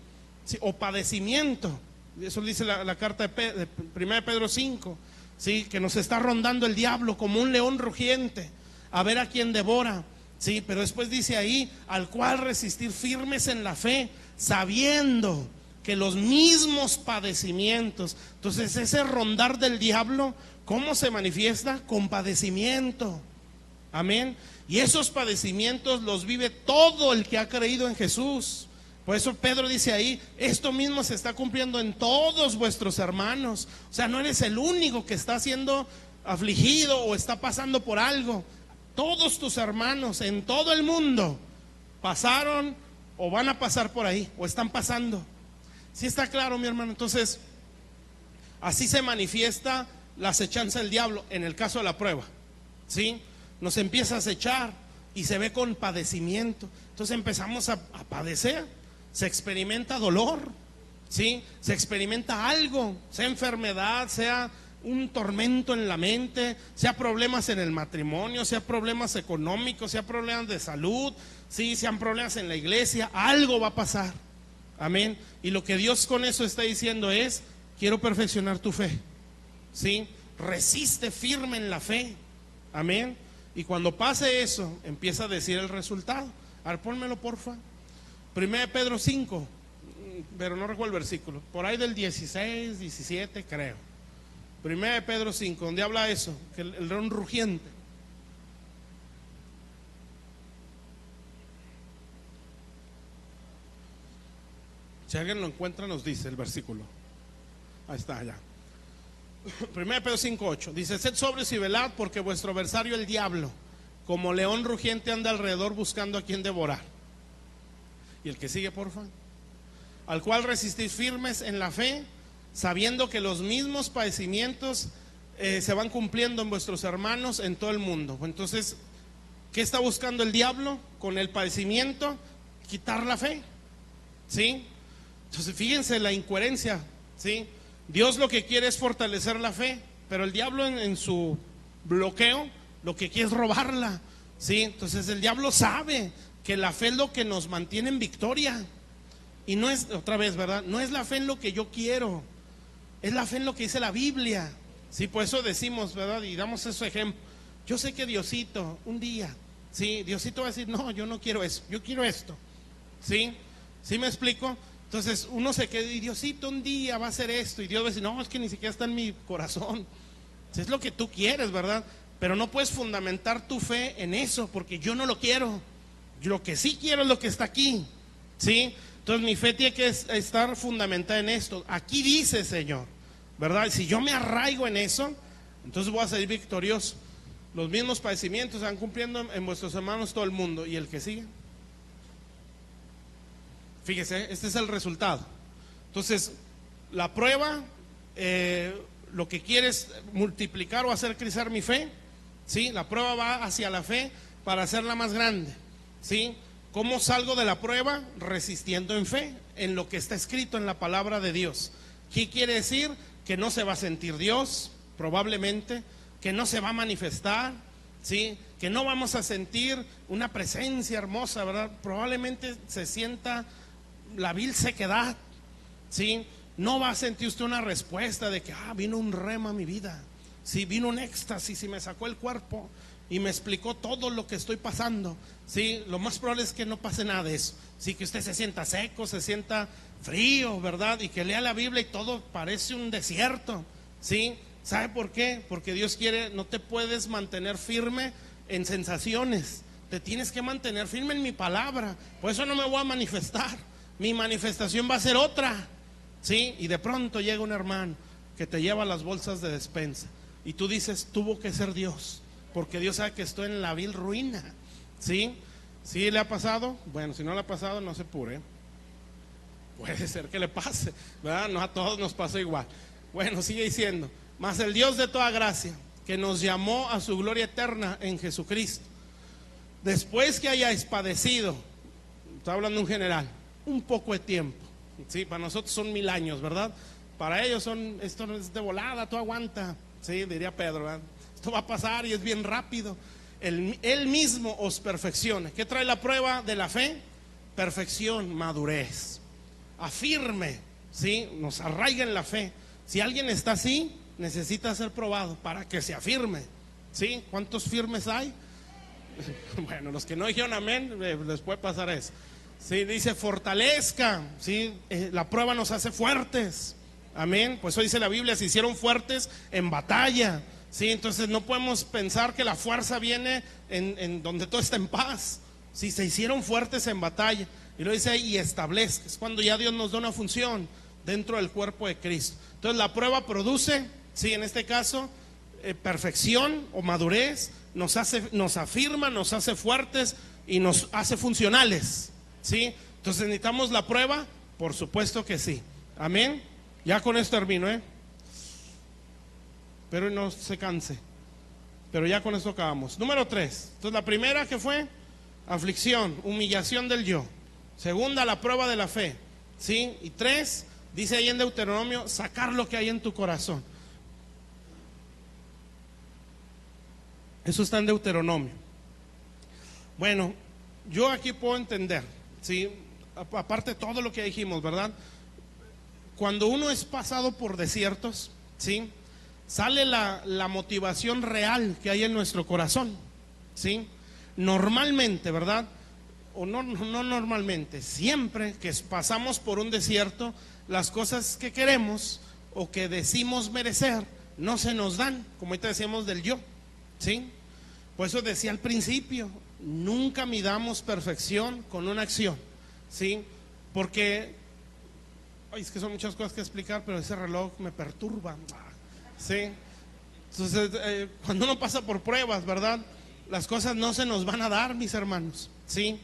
¿sí? O padecimiento. Eso dice la carta de 1 Pedro 5, ¿sí? Que nos está rondando el diablo como un león rugiente, a ver a quién devora, ¿sí? Pero después dice ahí, al cual resistir firmes en la fe, sabiendo que los mismos padecimientos. Entonces ese rondar del diablo, ¿cómo se manifiesta? Con padecimiento, amén. Y esos padecimientos los vive todo el que ha creído en Jesús. Por eso Pedro dice ahí, esto mismo se está cumpliendo en todos vuestros hermanos. O sea, no eres el único que está siendo afligido o está pasando por algo. Todos tus hermanos en todo el mundo pasaron o van a pasar por ahí, o están pasando. ¿Sí está claro, mi hermano? Entonces, así se manifiesta la acechanza del diablo en el caso de la prueba, ¿sí? Nos empieza a acechar y se ve con padecimiento. Entonces empezamos a padecer. Se experimenta dolor, ¿sí? Se experimenta algo, sea enfermedad, sea un tormento en la mente, sea problemas en el matrimonio, sea problemas económicos, sea problemas de salud, ¿sí? Sean problemas en la iglesia, algo va a pasar, amén. Y lo que Dios con eso está diciendo es, quiero perfeccionar tu fe, ¿sí? Resiste firme en la fe, amén. Y cuando pase eso, empieza a decir el resultado. A ver, pónmelo porfa. 1 Pedro 5, pero no recuerdo el versículo, por ahí del 16, 17 creo. 1 Pedro 5, donde habla eso, que el león rugiente. Si alguien lo encuentra nos dice el versículo. Ahí está, ya. 1 Pedro 5, 8, dice, sed sobrios y velad, porque vuestro adversario el diablo, como león rugiente, anda alrededor buscando a quien devorar. Y el que sigue, porfa. Al cual resistís firmes en la fe, sabiendo que los mismos padecimientos se van cumpliendo en vuestros hermanos en todo el mundo. Entonces, ¿qué está buscando el diablo con el padecimiento? Quitar la fe, ¿sí? Entonces, fíjense la incoherencia, ¿sí? Dios lo que quiere es fortalecer la fe, pero el diablo en su bloqueo lo que quiere es robarla, ¿sí? Entonces el diablo sabe que la fe es lo que nos mantiene en victoria. Y no es, otra vez, ¿verdad? No es la fe en lo que yo quiero, es la fe en lo que dice la Biblia. Sí, por eso decimos, ¿verdad? Y damos ese ejemplo. Yo sé que Diosito, un día, sí, Diosito va a decir, no, yo no quiero eso, yo quiero esto. ¿Sí? ¿Sí me explico? Entonces uno se queda y Diosito un día va a hacer esto. Y Dios va a decir, no, es que ni siquiera está en mi corazón. Es lo que tú quieres, ¿verdad? Pero no puedes fundamentar tu fe en eso, porque yo no lo quiero. Yo lo que sí quiero es lo que está aquí, ¿sí? Entonces mi fe tiene que estar fundamentada en esto. Aquí dice, Señor, ¿verdad? Si yo me arraigo en eso, entonces voy a salir victorioso. Los mismos padecimientos se van cumpliendo en vuestros hermanos todo el mundo. ¿Y el que sigue? Fíjese, este es el resultado. Entonces, la prueba, lo que quiere es multiplicar o hacer crecer mi fe, ¿sí? La prueba va hacia la fe para hacerla más grande, ¿sí? ¿Cómo salgo de la prueba? Resistiendo en fe, en lo que está escrito en la palabra de Dios. ¿Qué quiere decir? Que no se va a sentir Dios, probablemente, que no se va a manifestar, ¿sí? Que no vamos a sentir una presencia hermosa, ¿verdad? Probablemente se sienta la vil sequedad, ¿sí? No va a sentir usted una respuesta de que, vino un rema a mi vida, ¿sí? Vino un éxtasis y me sacó el cuerpo y me explicó todo lo que estoy pasando, ¿sí? Lo más probable es que no pase nada de eso, ¿sí? Que usted se sienta seco, se sienta frío, ¿verdad? Y que lea la Biblia y todo parece un desierto, ¿sí? ¿Sabe por qué? Porque Dios quiere, no te puedes mantener firme en sensaciones, te tienes que mantener firme en mi palabra. Por eso no me voy a manifestar, mi manifestación va a ser otra, ¿sí? Y de pronto llega un hermano que te lleva las bolsas de despensa y tú dices, tuvo que ser Dios, porque Dios sabe que estoy en la vil ruina, ¿sí? ¿Sí le ha pasado? Bueno, si no le ha pasado, no se apure, puede ser que le pase, ¿verdad? No a todos nos pasa igual. Bueno, sigue diciendo, mas el Dios de toda gracia, que nos llamó a su gloria eterna en Jesucristo, después que hayáis padecido, está hablando en general, un poco de tiempo, ¿sí? Para nosotros son 1000 años, ¿verdad? Para ellos esto es de volada, tú aguanta, ¿sí? Diría Pedro, ¿verdad? Esto va a pasar y es bien rápido. Él mismo os perfecciona. ¿Qué trae la prueba de la fe? Perfección, madurez, afirme, ¿sí? Nos arraiga en la fe. Si alguien está así, necesita ser probado para que se afirme, ¿sí? ¿Cuántos firmes hay? Bueno, los que no dijeron amén, les puede pasar eso. Sí, dice fortalezca, ¿sí? La prueba nos hace fuertes, amén. Pues eso dice la Biblia, se hicieron fuertes en batalla, ¿sí? Entonces no podemos pensar que la fuerza viene en donde todo está en paz. Sí, se hicieron fuertes en batalla. Y lo dice ahí, y establezca, es cuando ya Dios nos da una función dentro del cuerpo de Cristo. Entonces la prueba produce, sí, en este caso, perfección o madurez, nos afirma, nos hace fuertes y nos hace funcionales, ¿sí? Entonces necesitamos la prueba, por supuesto que sí, amén. Ya con esto termino, pero no se canse, pero ya con esto acabamos. Número 3, entonces la primera que fue aflicción, humillación del yo. Segunda, la prueba de la fe, ¿sí? Y 3, dice ahí en Deuteronomio, sacar lo que hay en tu corazón. Eso está en Deuteronomio. Bueno, yo aquí puedo entender, ¿sí? Aparte de todo lo que dijimos, ¿verdad? Cuando uno es pasado por desiertos, ¿sí? Sale la motivación real que hay en nuestro corazón, ¿sí? Normalmente, ¿verdad? O no normalmente, siempre que pasamos por un desierto, las cosas que queremos o que decimos merecer no se nos dan, como ahorita decíamos del yo, ¿sí? Por eso decía al principio, nunca midamos perfección con una acción, ¿sí? Porque, es que son muchas cosas que explicar, pero ese reloj me perturba, ¿sí? Entonces, cuando uno pasa por pruebas, ¿verdad? Las cosas no se nos van a dar, mis hermanos, ¿sí?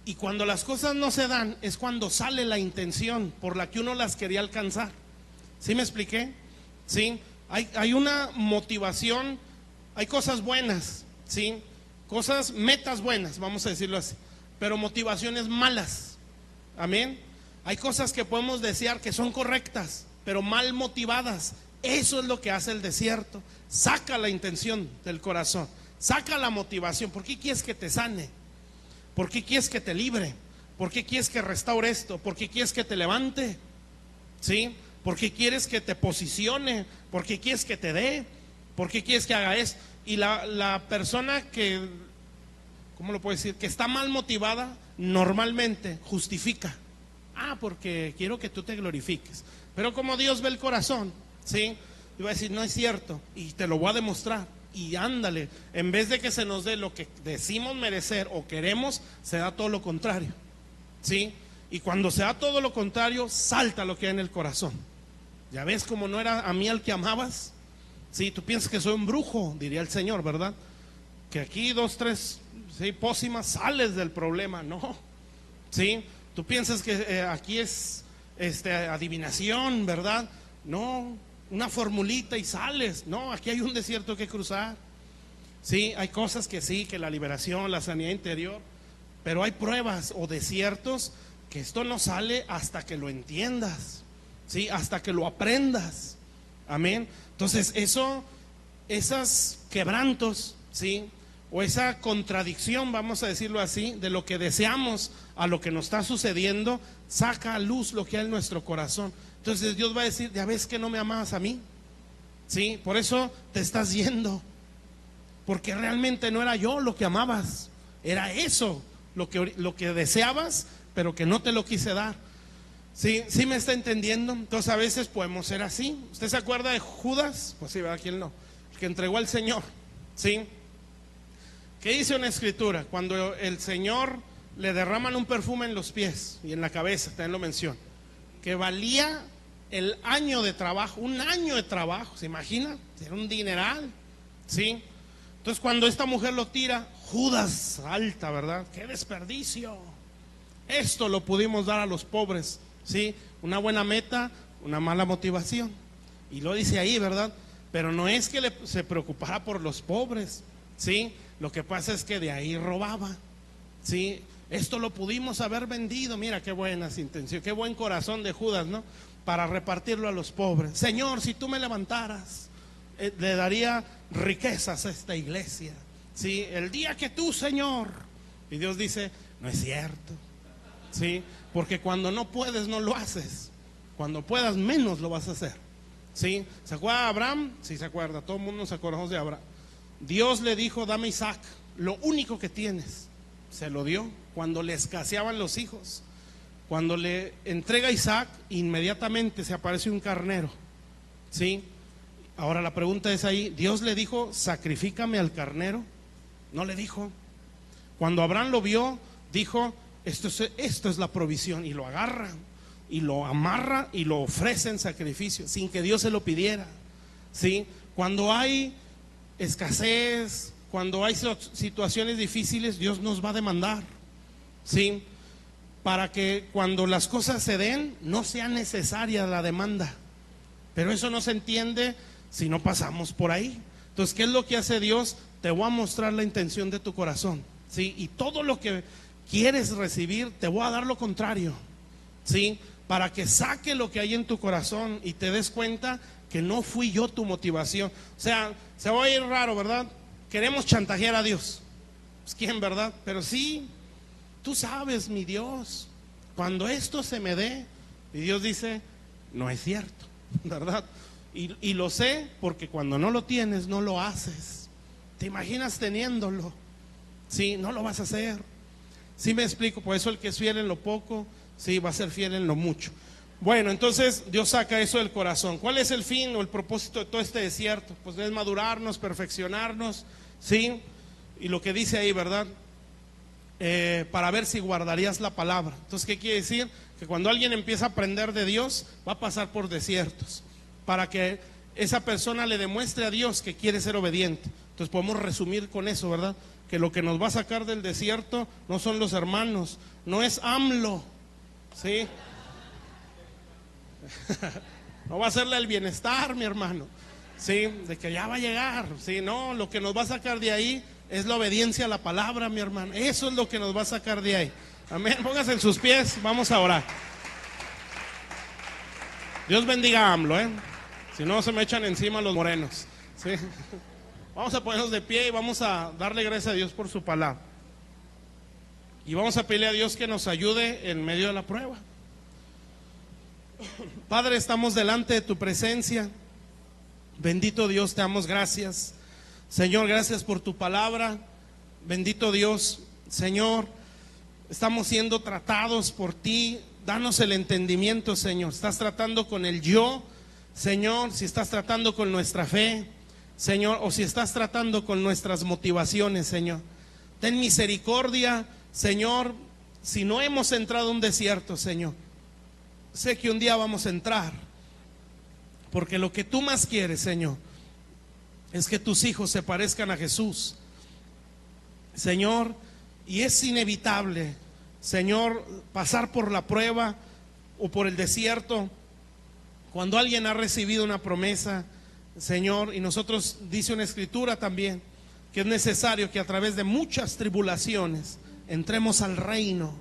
Y cuando las cosas no se dan, es cuando sale la intención por la que uno las quería alcanzar. ¿Sí me expliqué? ¿Sí? Hay una motivación, hay cosas buenas, ¿sí? Cosas, metas buenas, vamos a decirlo así, pero motivaciones malas, amén. Hay cosas que podemos desear que son correctas, pero mal motivadas. Eso es lo que hace el desierto. Saca la intención del corazón, saca la motivación. ¿Por qué quieres que te sane? ¿Por qué quieres que te libre? ¿Por qué quieres que restaure esto? ¿Por qué quieres que te levante? ¿Sí? ¿Por qué quieres que te posicione? ¿Por qué quieres que te dé? ¿Por qué quieres que haga esto? Y la persona que, ¿cómo lo puedo decir? Que está mal motivada, normalmente justifica. Porque quiero que tú te glorifiques. Pero como Dios ve el corazón, ¿sí? Y va a decir, no es cierto, y te lo voy a demostrar. Y ándale, en vez de que se nos dé lo que decimos merecer o queremos, se da todo lo contrario, ¿sí? Y cuando se da todo lo contrario, salta lo que hay en el corazón. ¿Ya ves como no era a mí al que amabas? Sí, tú piensas que soy un brujo, diría el Señor, ¿verdad? Que aquí 2, 3, sí, pócimas sales del problema. No, sí, tú piensas que aquí es adivinación, ¿verdad? No, una formulita y sales. No, aquí hay un desierto que cruzar. Sí, hay cosas que sí, que la liberación, la sanidad interior, pero hay pruebas o desiertos que esto no sale hasta que lo entiendas, sí, hasta que lo aprendas. Amén. Entonces esos quebrantos, sí, o esa contradicción, vamos a decirlo así, de lo que deseamos a lo que nos está sucediendo, saca a luz lo que hay en nuestro corazón. Entonces Dios va a decir, ya ves que no me amabas a mí, sí, por eso te estás yendo, porque realmente no era yo lo que amabas, era eso lo que deseabas, pero que no te lo quise dar. Sí, sí me está entendiendo. Entonces a veces podemos ser así. ¿Usted se acuerda de Judas? Pues sí, ¿verdad? ¿Quién no? El que entregó al Señor. ¿Sí? ¿Qué dice una escritura? Cuando el Señor le derraman un perfume en los pies y en la cabeza, también lo menciona, que valía el año de trabajo, un año de trabajo, ¿se imagina? Era un dineral. ¿Sí? Entonces cuando esta mujer lo tira, Judas salta, ¿verdad? ¡Qué desperdicio! Esto lo pudimos dar a los pobres. Sí, una buena meta, una mala motivación. Y lo dice ahí, ¿verdad? Pero no es que se preocupara por los pobres, ¿sí? Lo que pasa es que de ahí robaba, ¿sí? Esto lo pudimos haber vendido. Mira qué buenas intenciones, qué buen corazón de Judas, ¿no? Para repartirlo a los pobres. Señor, si tú me levantaras, le daría riquezas a esta iglesia, ¿sí? El día que tú, Señor. Y Dios dice, no es cierto, ¿sí? Porque cuando no puedes, no lo haces. Cuando puedas, menos lo vas a hacer. ¿Sí? ¿Se acuerda de Abraham? Sí, se acuerda. Todo el mundo nos acordamos de Abraham. Dios le dijo, dame Isaac, lo único que tienes. Se lo dio cuando le escaseaban los hijos. Cuando le entrega a Isaac, inmediatamente se aparece un carnero. ¿Sí? Ahora la pregunta es ahí, ¿Dios le dijo, sacrifícame al carnero? No le dijo. Cuando Abraham lo vio, dijo, esto es la provisión, y lo agarra y lo amarra y lo ofrece en sacrificio sin que Dios se lo pidiera. ¿Sí? Cuando hay escasez, cuando hay situaciones difíciles, Dios nos va a demandar, ¿sí? Para que cuando las cosas se den no sea necesaria la demanda, pero eso no se entiende si no pasamos por ahí. Entonces, ¿qué es lo que hace Dios? Te voy a mostrar la intención de tu corazón, ¿sí? Y todo lo que quieres recibir, te voy a dar lo contrario, ¿sí? Para que saque lo que hay en tu corazón y te des cuenta que no fui yo tu motivación. O sea, se va a ir raro, ¿verdad? Queremos chantajear a Dios. Pues quién, ¿verdad? Pero sí, tú sabes, mi Dios, cuando esto se me dé, y Dios dice, no es cierto, ¿verdad? Y lo sé porque cuando no lo tienes, no lo haces. ¿Te imaginas teniéndolo? Sí, no lo vas a hacer. Sí me explico, por eso el que es fiel en lo poco, sí va a ser fiel en lo mucho. Bueno, entonces Dios saca eso del corazón. ¿Cuál es el fin o el propósito de todo este desierto? Pues es madurarnos, perfeccionarnos, ¿sí? Y lo que dice ahí, ¿verdad? Para ver si guardarías la palabra. Entonces, ¿qué quiere decir? Que cuando alguien empieza a aprender de Dios, va a pasar por desiertos, para que esa persona le demuestre a Dios que quiere ser obediente. Entonces podemos resumir con eso, ¿verdad? Que lo que nos va a sacar del desierto no son los hermanos, no es AMLO, ¿sí? No va a serle el bienestar, mi hermano, ¿sí? De que ya va a llegar, ¿sí? No, lo que nos va a sacar de ahí es la obediencia a la palabra, mi hermano. Eso es lo que nos va a sacar de ahí. Amén. Póngase en sus pies, vamos a orar. Dios bendiga a AMLO, ¿eh? Si no, se me echan encima los morenos, ¿sí? Vamos a ponernos de pie y vamos a darle gracias a Dios por su palabra. Y vamos a pedirle a Dios que nos ayude en medio de la prueba. Padre, estamos delante de tu presencia. Bendito Dios, te damos gracias. Señor, gracias por tu palabra. Bendito Dios, Señor, estamos siendo tratados por ti. Danos el entendimiento, Señor. Estás tratando con el yo, Señor, si estás tratando con nuestra fe, Señor, o si estás tratando con nuestras motivaciones, Señor. Ten misericordia, Señor, si no hemos entrado a un desierto, Señor. Sé que un día vamos a entrar, porque lo que tú más quieres, Señor, es que tus hijos se parezcan a Jesús, Señor, y es inevitable, Señor, pasar por la prueba o por el desierto. Cuando alguien ha recibido una promesa, Señor, y nosotros, dice una escritura también, que es necesario que a través de muchas tribulaciones entremos al reino,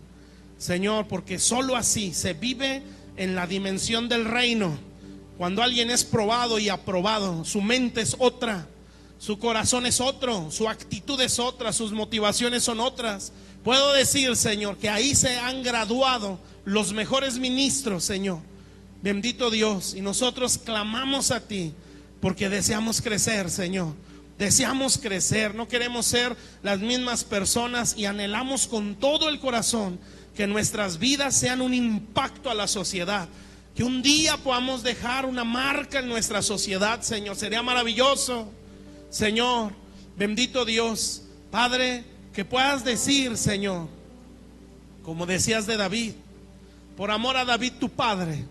Señor, porque solo así se vive en la dimensión del reino. Cuando alguien es probado y aprobado, su mente es otra, su corazón es otro, su actitud es otra, sus motivaciones son otras. Puedo decir, Señor, que ahí se han graduado los mejores ministros, Señor. Bendito Dios, y nosotros clamamos a ti porque deseamos crecer, Señor. Deseamos crecer, no queremos ser las mismas personas y anhelamos con todo el corazón que nuestras vidas sean un impacto a la sociedad. Que un día podamos dejar una marca en nuestra sociedad, Señor. Sería maravilloso, Señor. Bendito Dios, Padre, que puedas decir, Señor, como decías de David, por amor a David tu padre,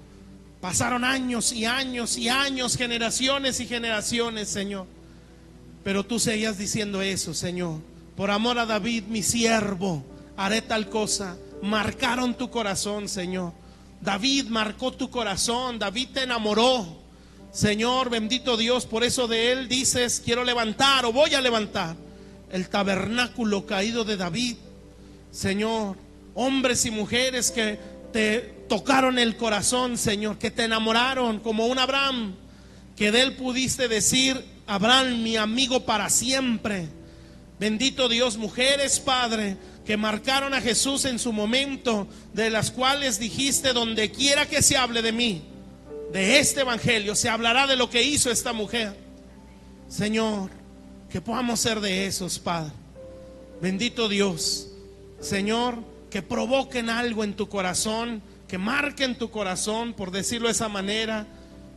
pasaron años y años y años, generaciones y generaciones, Señor, pero tú seguías diciendo eso, Señor. Por amor a David mi siervo haré tal cosa. Marcaron tu corazón, Señor. David marcó tu corazón, David te enamoró, Señor, bendito Dios. Por eso de él dices, quiero levantar o voy a levantar el tabernáculo caído de David, Señor. Hombres y mujeres que te tocaron el corazón, Señor, que te enamoraron, como un Abraham, que de él pudiste decir, Abraham, mi amigo para siempre. Bendito Dios, mujeres, Padre, que marcaron a Jesús en su momento, de las cuales dijiste, donde quiera que se hable de mí, de este evangelio, se hablará de lo que hizo esta mujer. Señor, que podamos ser de esos, Padre. Bendito Dios, Señor, que provoquen algo en tu corazón, que marquen tu corazón, por decirlo de esa manera,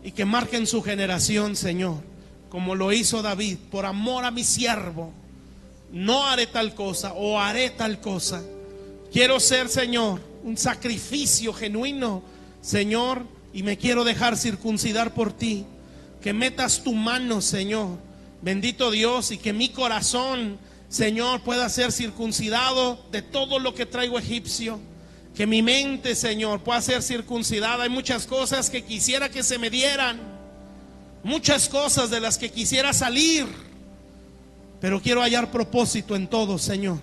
y que marquen su generación, Señor, como lo hizo David. Por amor a mi siervo no haré tal cosa o haré tal cosa. Quiero ser, Señor, un sacrificio genuino, Señor, y me quiero dejar circuncidar por ti. Que metas tu mano, Señor, bendito Dios, y que mi corazón, Señor, pueda ser circuncidado de todo lo que traigo egipcio. Que mi mente, Señor, pueda ser circuncidada. Hay muchas cosas que quisiera que se me dieran, muchas cosas de las que quisiera salir, pero quiero hallar propósito en todo, Señor,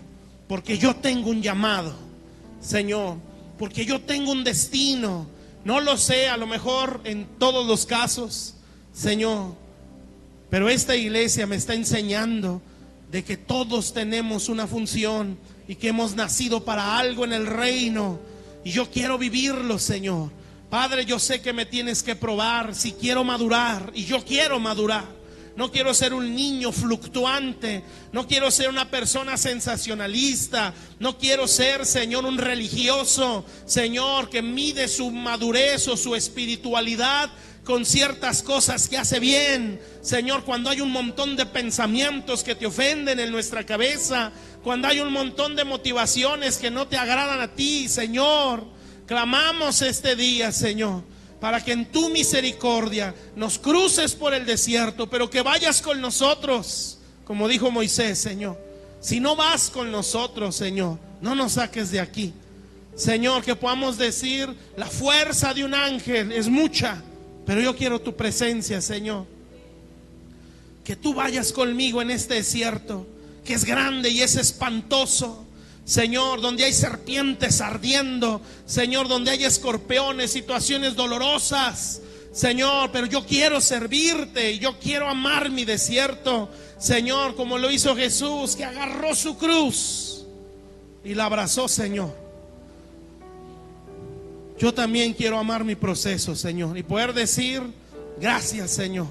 porque yo tengo un llamado, Señor, porque yo tengo un destino. No lo sé, a lo mejor en todos los casos, Señor, pero esta iglesia me está enseñando de que todos tenemos una función y que hemos nacido para algo en el reino, y yo quiero vivirlo, Señor. Padre, yo sé que me tienes que probar si quiero madurar, y yo quiero madurar. No quiero ser un niño fluctuante, no quiero ser una persona sensacionalista, no quiero ser, Señor, un religioso, Señor, que mide su madurez o su espiritualidad con ciertas cosas que hace bien. Señor, cuando hay un montón de pensamientos que te ofenden en nuestra cabeza, cuando hay un montón de motivaciones que no te agradan a ti, Señor, clamamos este día, Señor, para que en tu misericordia nos cruces por el desierto, pero que vayas con nosotros, como dijo Moisés, Señor. Si no vas con nosotros, Señor, no nos saques de aquí, Señor. Que podamos decir, la fuerza de un ángel es mucha, pero yo quiero tu presencia, Señor. Que tú vayas conmigo en este desierto, que es grande y es espantoso, Señor, donde hay serpientes ardiendo, Señor, donde hay escorpiones, situaciones dolorosas, Señor, pero yo quiero servirte y yo quiero amar mi desierto, Señor, como lo hizo Jesús, que agarró su cruz y la abrazó, Señor. Yo también quiero amar mi proceso, Señor, y poder decir gracias, Señor,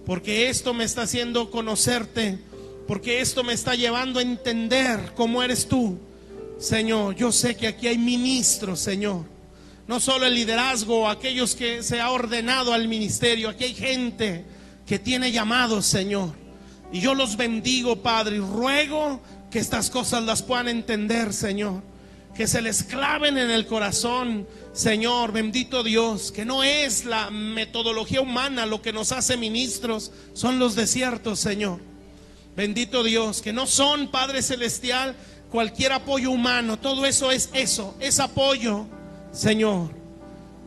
porque esto me está haciendo conocerte, porque esto me está llevando a entender cómo eres tú, Señor. Yo sé que aquí hay ministros, Señor, no solo el liderazgo, aquellos que se ha ordenado al ministerio. Aquí hay gente que tiene llamados, Señor, y yo los bendigo, Padre, y ruego que estas cosas las puedan entender, Señor. que se les claven en el corazón, Señor, bendito Dios, que no es la metodología humana lo que nos hace ministros, son los desiertos, Señor. Bendito Dios, que no son, Padre Celestial, cualquier apoyo humano. Todo eso, es apoyo, Señor.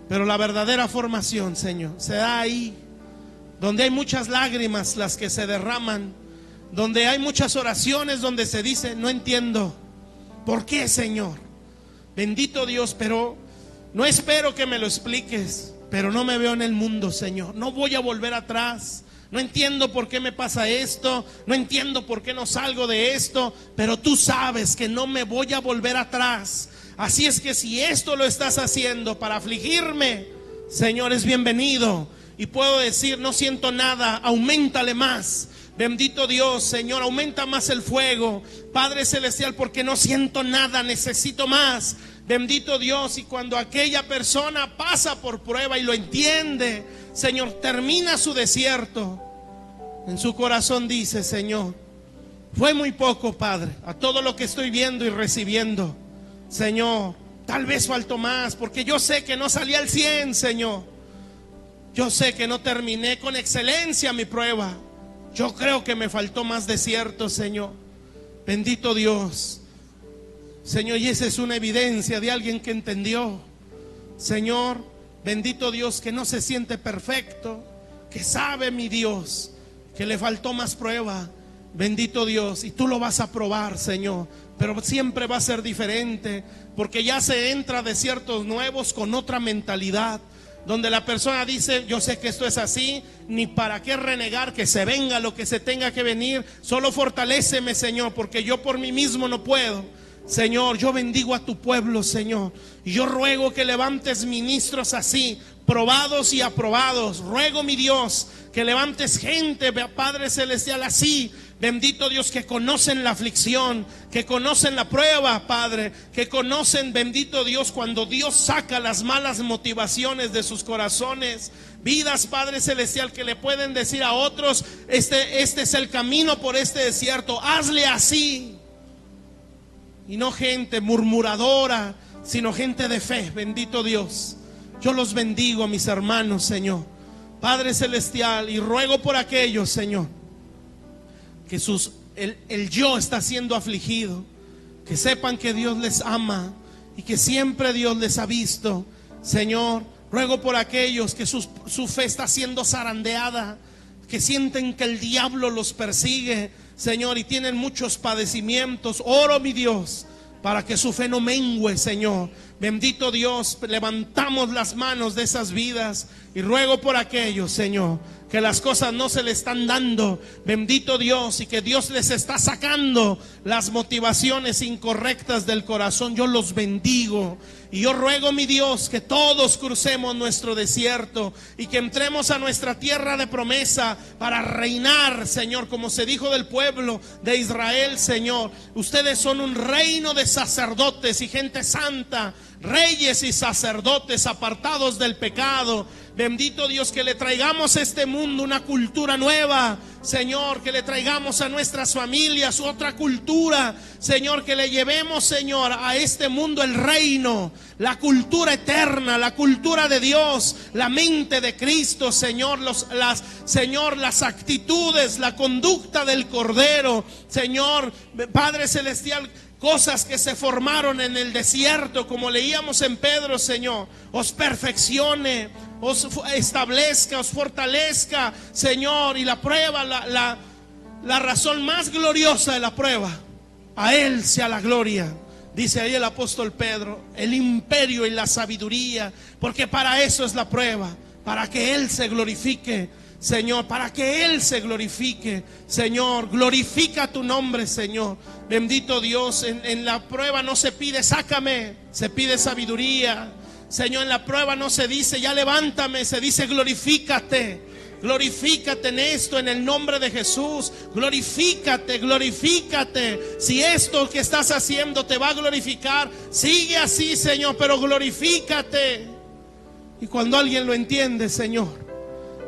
Pero la verdadera formación, Señor, se da ahí, donde hay muchas lágrimas las que se derraman, donde hay muchas oraciones, donde se dice, no entiendo, ¿por qué, Señor? Bendito Dios, pero no espero que me lo expliques, pero no me veo en el mundo, Señor. No voy a volver atrás. No entiendo por qué me pasa esto, no entiendo por qué no salgo de esto, pero tú sabes que no me voy a volver atrás. Así es que si esto lo estás haciendo para afligirme, Señor, es bienvenido. Y puedo decir, no siento nada, auméntale más. Bendito Dios, Señor, aumenta más el fuego, Padre Celestial, porque no siento nada, necesito más. Bendito Dios, y cuando aquella persona pasa por prueba y lo entiende, Señor, termina su desierto, en su corazón dice, Señor, fue muy poco, Padre, a todo lo que estoy viendo y recibiendo. Señor, tal vez faltó más, porque yo sé que no salí al 100, Señor. Yo sé que no terminé con excelencia mi prueba. Yo creo que me faltó más desierto, Señor. Bendito Dios, Señor, y esa es una evidencia de alguien que entendió, Señor, bendito Dios, que no se siente perfecto, que sabe, mi Dios, que le faltó más prueba. Bendito Dios, y tú lo vas a probar, Señor, pero siempre va a ser diferente, porque ya se entra a desiertos nuevos con otra mentalidad, donde la persona dice, yo sé que esto es así, ni para qué renegar, que se venga lo que se tenga que venir, solo fortaléceme, Señor, porque yo por mí mismo no puedo. Señor, yo bendigo a tu pueblo, Señor, y yo ruego que levantes ministros así, probados y aprobados. Ruego, mi Dios, que levantes gente, Padre Celestial, así, bendito Dios, que conocen la aflicción, que conocen la prueba, Padre, que conocen, bendito Dios, cuando Dios saca las malas motivaciones de sus corazones. Vidas, Padre Celestial, que le pueden decir a otros, este es el camino por este desierto, hazle así. Y no gente murmuradora, sino gente de fe, bendito Dios. Yo los bendigo, mis hermanos, Señor, Padre Celestial, y ruego por aquellos, Señor, que el yo está siendo afligido, que sepan que Dios les ama y que siempre Dios les ha visto. Señor, ruego por aquellos que su fe está siendo zarandeada, que sienten que el diablo los persigue, Señor, y tienen muchos padecimientos. Oro, mi Dios, para que su fe no mengue, Señor. Bendito Dios, levantamos las manos de esas vidas y ruego por aquellos, Señor, que las cosas no se le están dando, bendito Dios, y que Dios les está sacando las motivaciones incorrectas del corazón. Yo los bendigo y yo ruego, mi Dios, que todos crucemos nuestro desierto y que entremos a nuestra tierra de promesa para reinar, Señor, como se dijo del pueblo de Israel, Señor. Ustedes son un reino de sacerdotes y gente santa, reyes y sacerdotes apartados del pecado. Bendito Dios, que le traigamos a este mundo una cultura nueva, Señor, que le traigamos a nuestras familias otra cultura, Señor, que le llevemos, Señor, a este mundo el reino, la cultura eterna, la cultura de Dios, la mente de Cristo, Señor, las actitudes, la conducta del Cordero, Señor, Padre Celestial. Cosas que se formaron en el desierto, como leíamos en Pedro, Señor, os perfeccione, os establezca, os fortalezca, Señor. Y la prueba, la razón más gloriosa de la prueba, a Él sea la gloria, dice ahí el apóstol Pedro, el imperio y la sabiduría, porque para eso es la prueba, para que Él se glorifique, Señor, para que Él se glorifique, Señor. Glorifica tu nombre, Señor. Bendito Dios, en la prueba no se pide sácame, se pide sabiduría. Señor, en la prueba no se dice ya levántame, se dice glorifícate. Glorifícate en esto, en el nombre de Jesús. Glorifícate, glorifícate. Si esto que estás haciendo te va a glorificar, sigue así, Señor, pero glorifícate. Y cuando alguien lo entiende, Señor,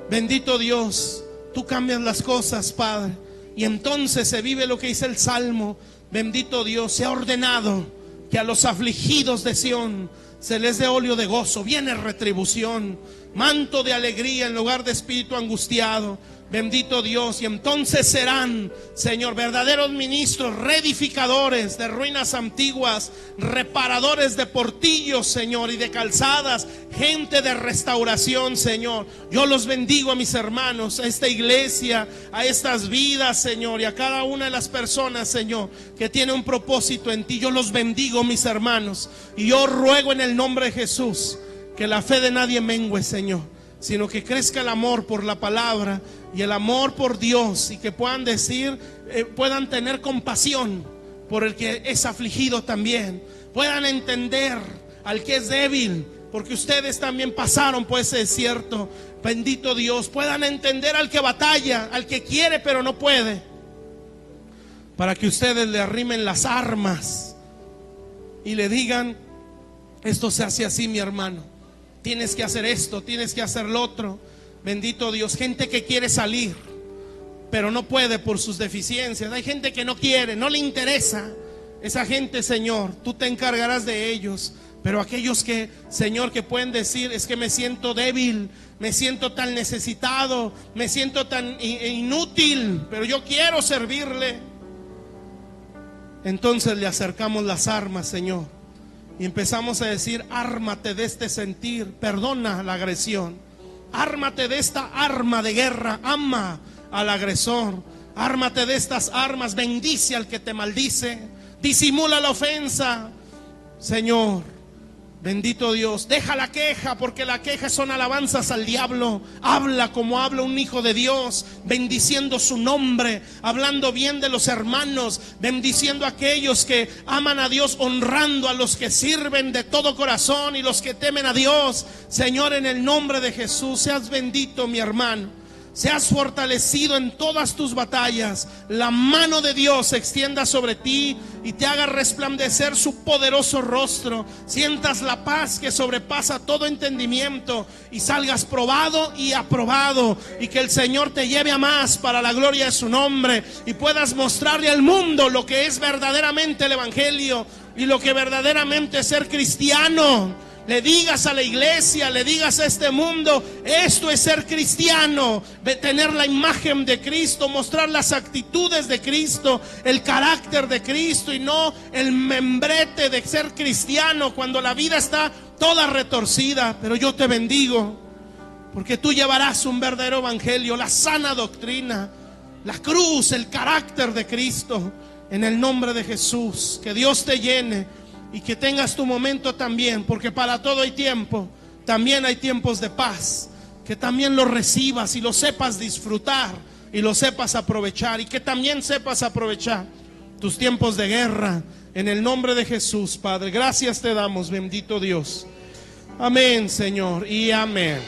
bendito Dios, tú cambias las cosas, Padre. Y entonces se vive lo que dice el Salmo. Bendito Dios, se ha ordenado que a los afligidos de Sión se les dé óleo de gozo, viene retribución, manto de alegría en lugar de espíritu angustiado. Bendito Dios. Y entonces serán, Señor, verdaderos ministros, reedificadores de ruinas antiguas, reparadores de portillos, Señor, y de calzadas, gente de restauración, Señor. Yo los bendigo a mis hermanos, a esta iglesia, a estas vidas, Señor, y a cada una de las personas, Señor, que tiene un propósito en ti. Yo los bendigo, mis hermanos, y yo ruego en el nombre de Jesús que la fe de nadie mengue, Señor, sino que crezca el amor por la palabra y el amor por Dios, y que puedan decir, puedan tener compasión por el que es afligido también, puedan entender al que es débil, porque ustedes también pasaron por ese desierto. Bendito Dios. Puedan entender al que batalla, al que quiere pero no puede, para que ustedes le arrimen las armas y le digan: esto se hace así, mi hermano, tienes que hacer esto, tienes que hacer lo otro. Bendito Dios. Gente que quiere salir pero no puede por sus deficiencias. Hay gente que no quiere, no le interesa. Esa gente, Señor, tú te encargarás de ellos. Pero aquellos que, Señor, que pueden decir: es que me siento débil, me siento tan necesitado, me siento tan inútil, pero yo quiero servirle. Entonces le acercamos las armas, Señor, y empezamos a decir: ármate de este sentir, perdona la agresión, ármate de esta arma de guerra, ama al agresor, ármate de estas armas, bendice al que te maldice, disimula la ofensa, Señor. Bendito Dios. Deja la queja, porque la queja son alabanzas al diablo. Habla como habla un hijo de Dios, bendiciendo su nombre, hablando bien de los hermanos, bendiciendo a aquellos que aman a Dios, honrando a los que sirven de todo corazón y los que temen a Dios. Señor, en el nombre de Jesús, seas bendito, mi hermano. Seas fortalecido en todas tus batallas. La mano de Dios se extienda sobre ti y te haga resplandecer su poderoso rostro. Sientas la paz que sobrepasa todo entendimiento y salgas probado y aprobado, y que el Señor te lleve a más para la gloria de su nombre, y puedas mostrarle al mundo lo que es verdaderamente el evangelio y lo que verdaderamente es ser cristiano. Le digas a la iglesia, le digas a este mundo: esto es ser cristiano, de tener la imagen de Cristo, mostrar las actitudes de Cristo, el carácter de Cristo, y no el membrete de ser cristiano cuando la vida está toda retorcida. Pero yo te bendigo, porque tú llevarás un verdadero evangelio, la sana doctrina, la cruz, el carácter de Cristo, en el nombre de Jesús. Que Dios te llene y que tengas tu momento también, porque para todo hay tiempo. También hay tiempos de paz, que también lo recibas y lo sepas disfrutar y lo sepas aprovechar, y que también sepas aprovechar tus tiempos de guerra, en el nombre de Jesús. Padre, gracias te damos, bendito Dios. Amén, Señor, y amén.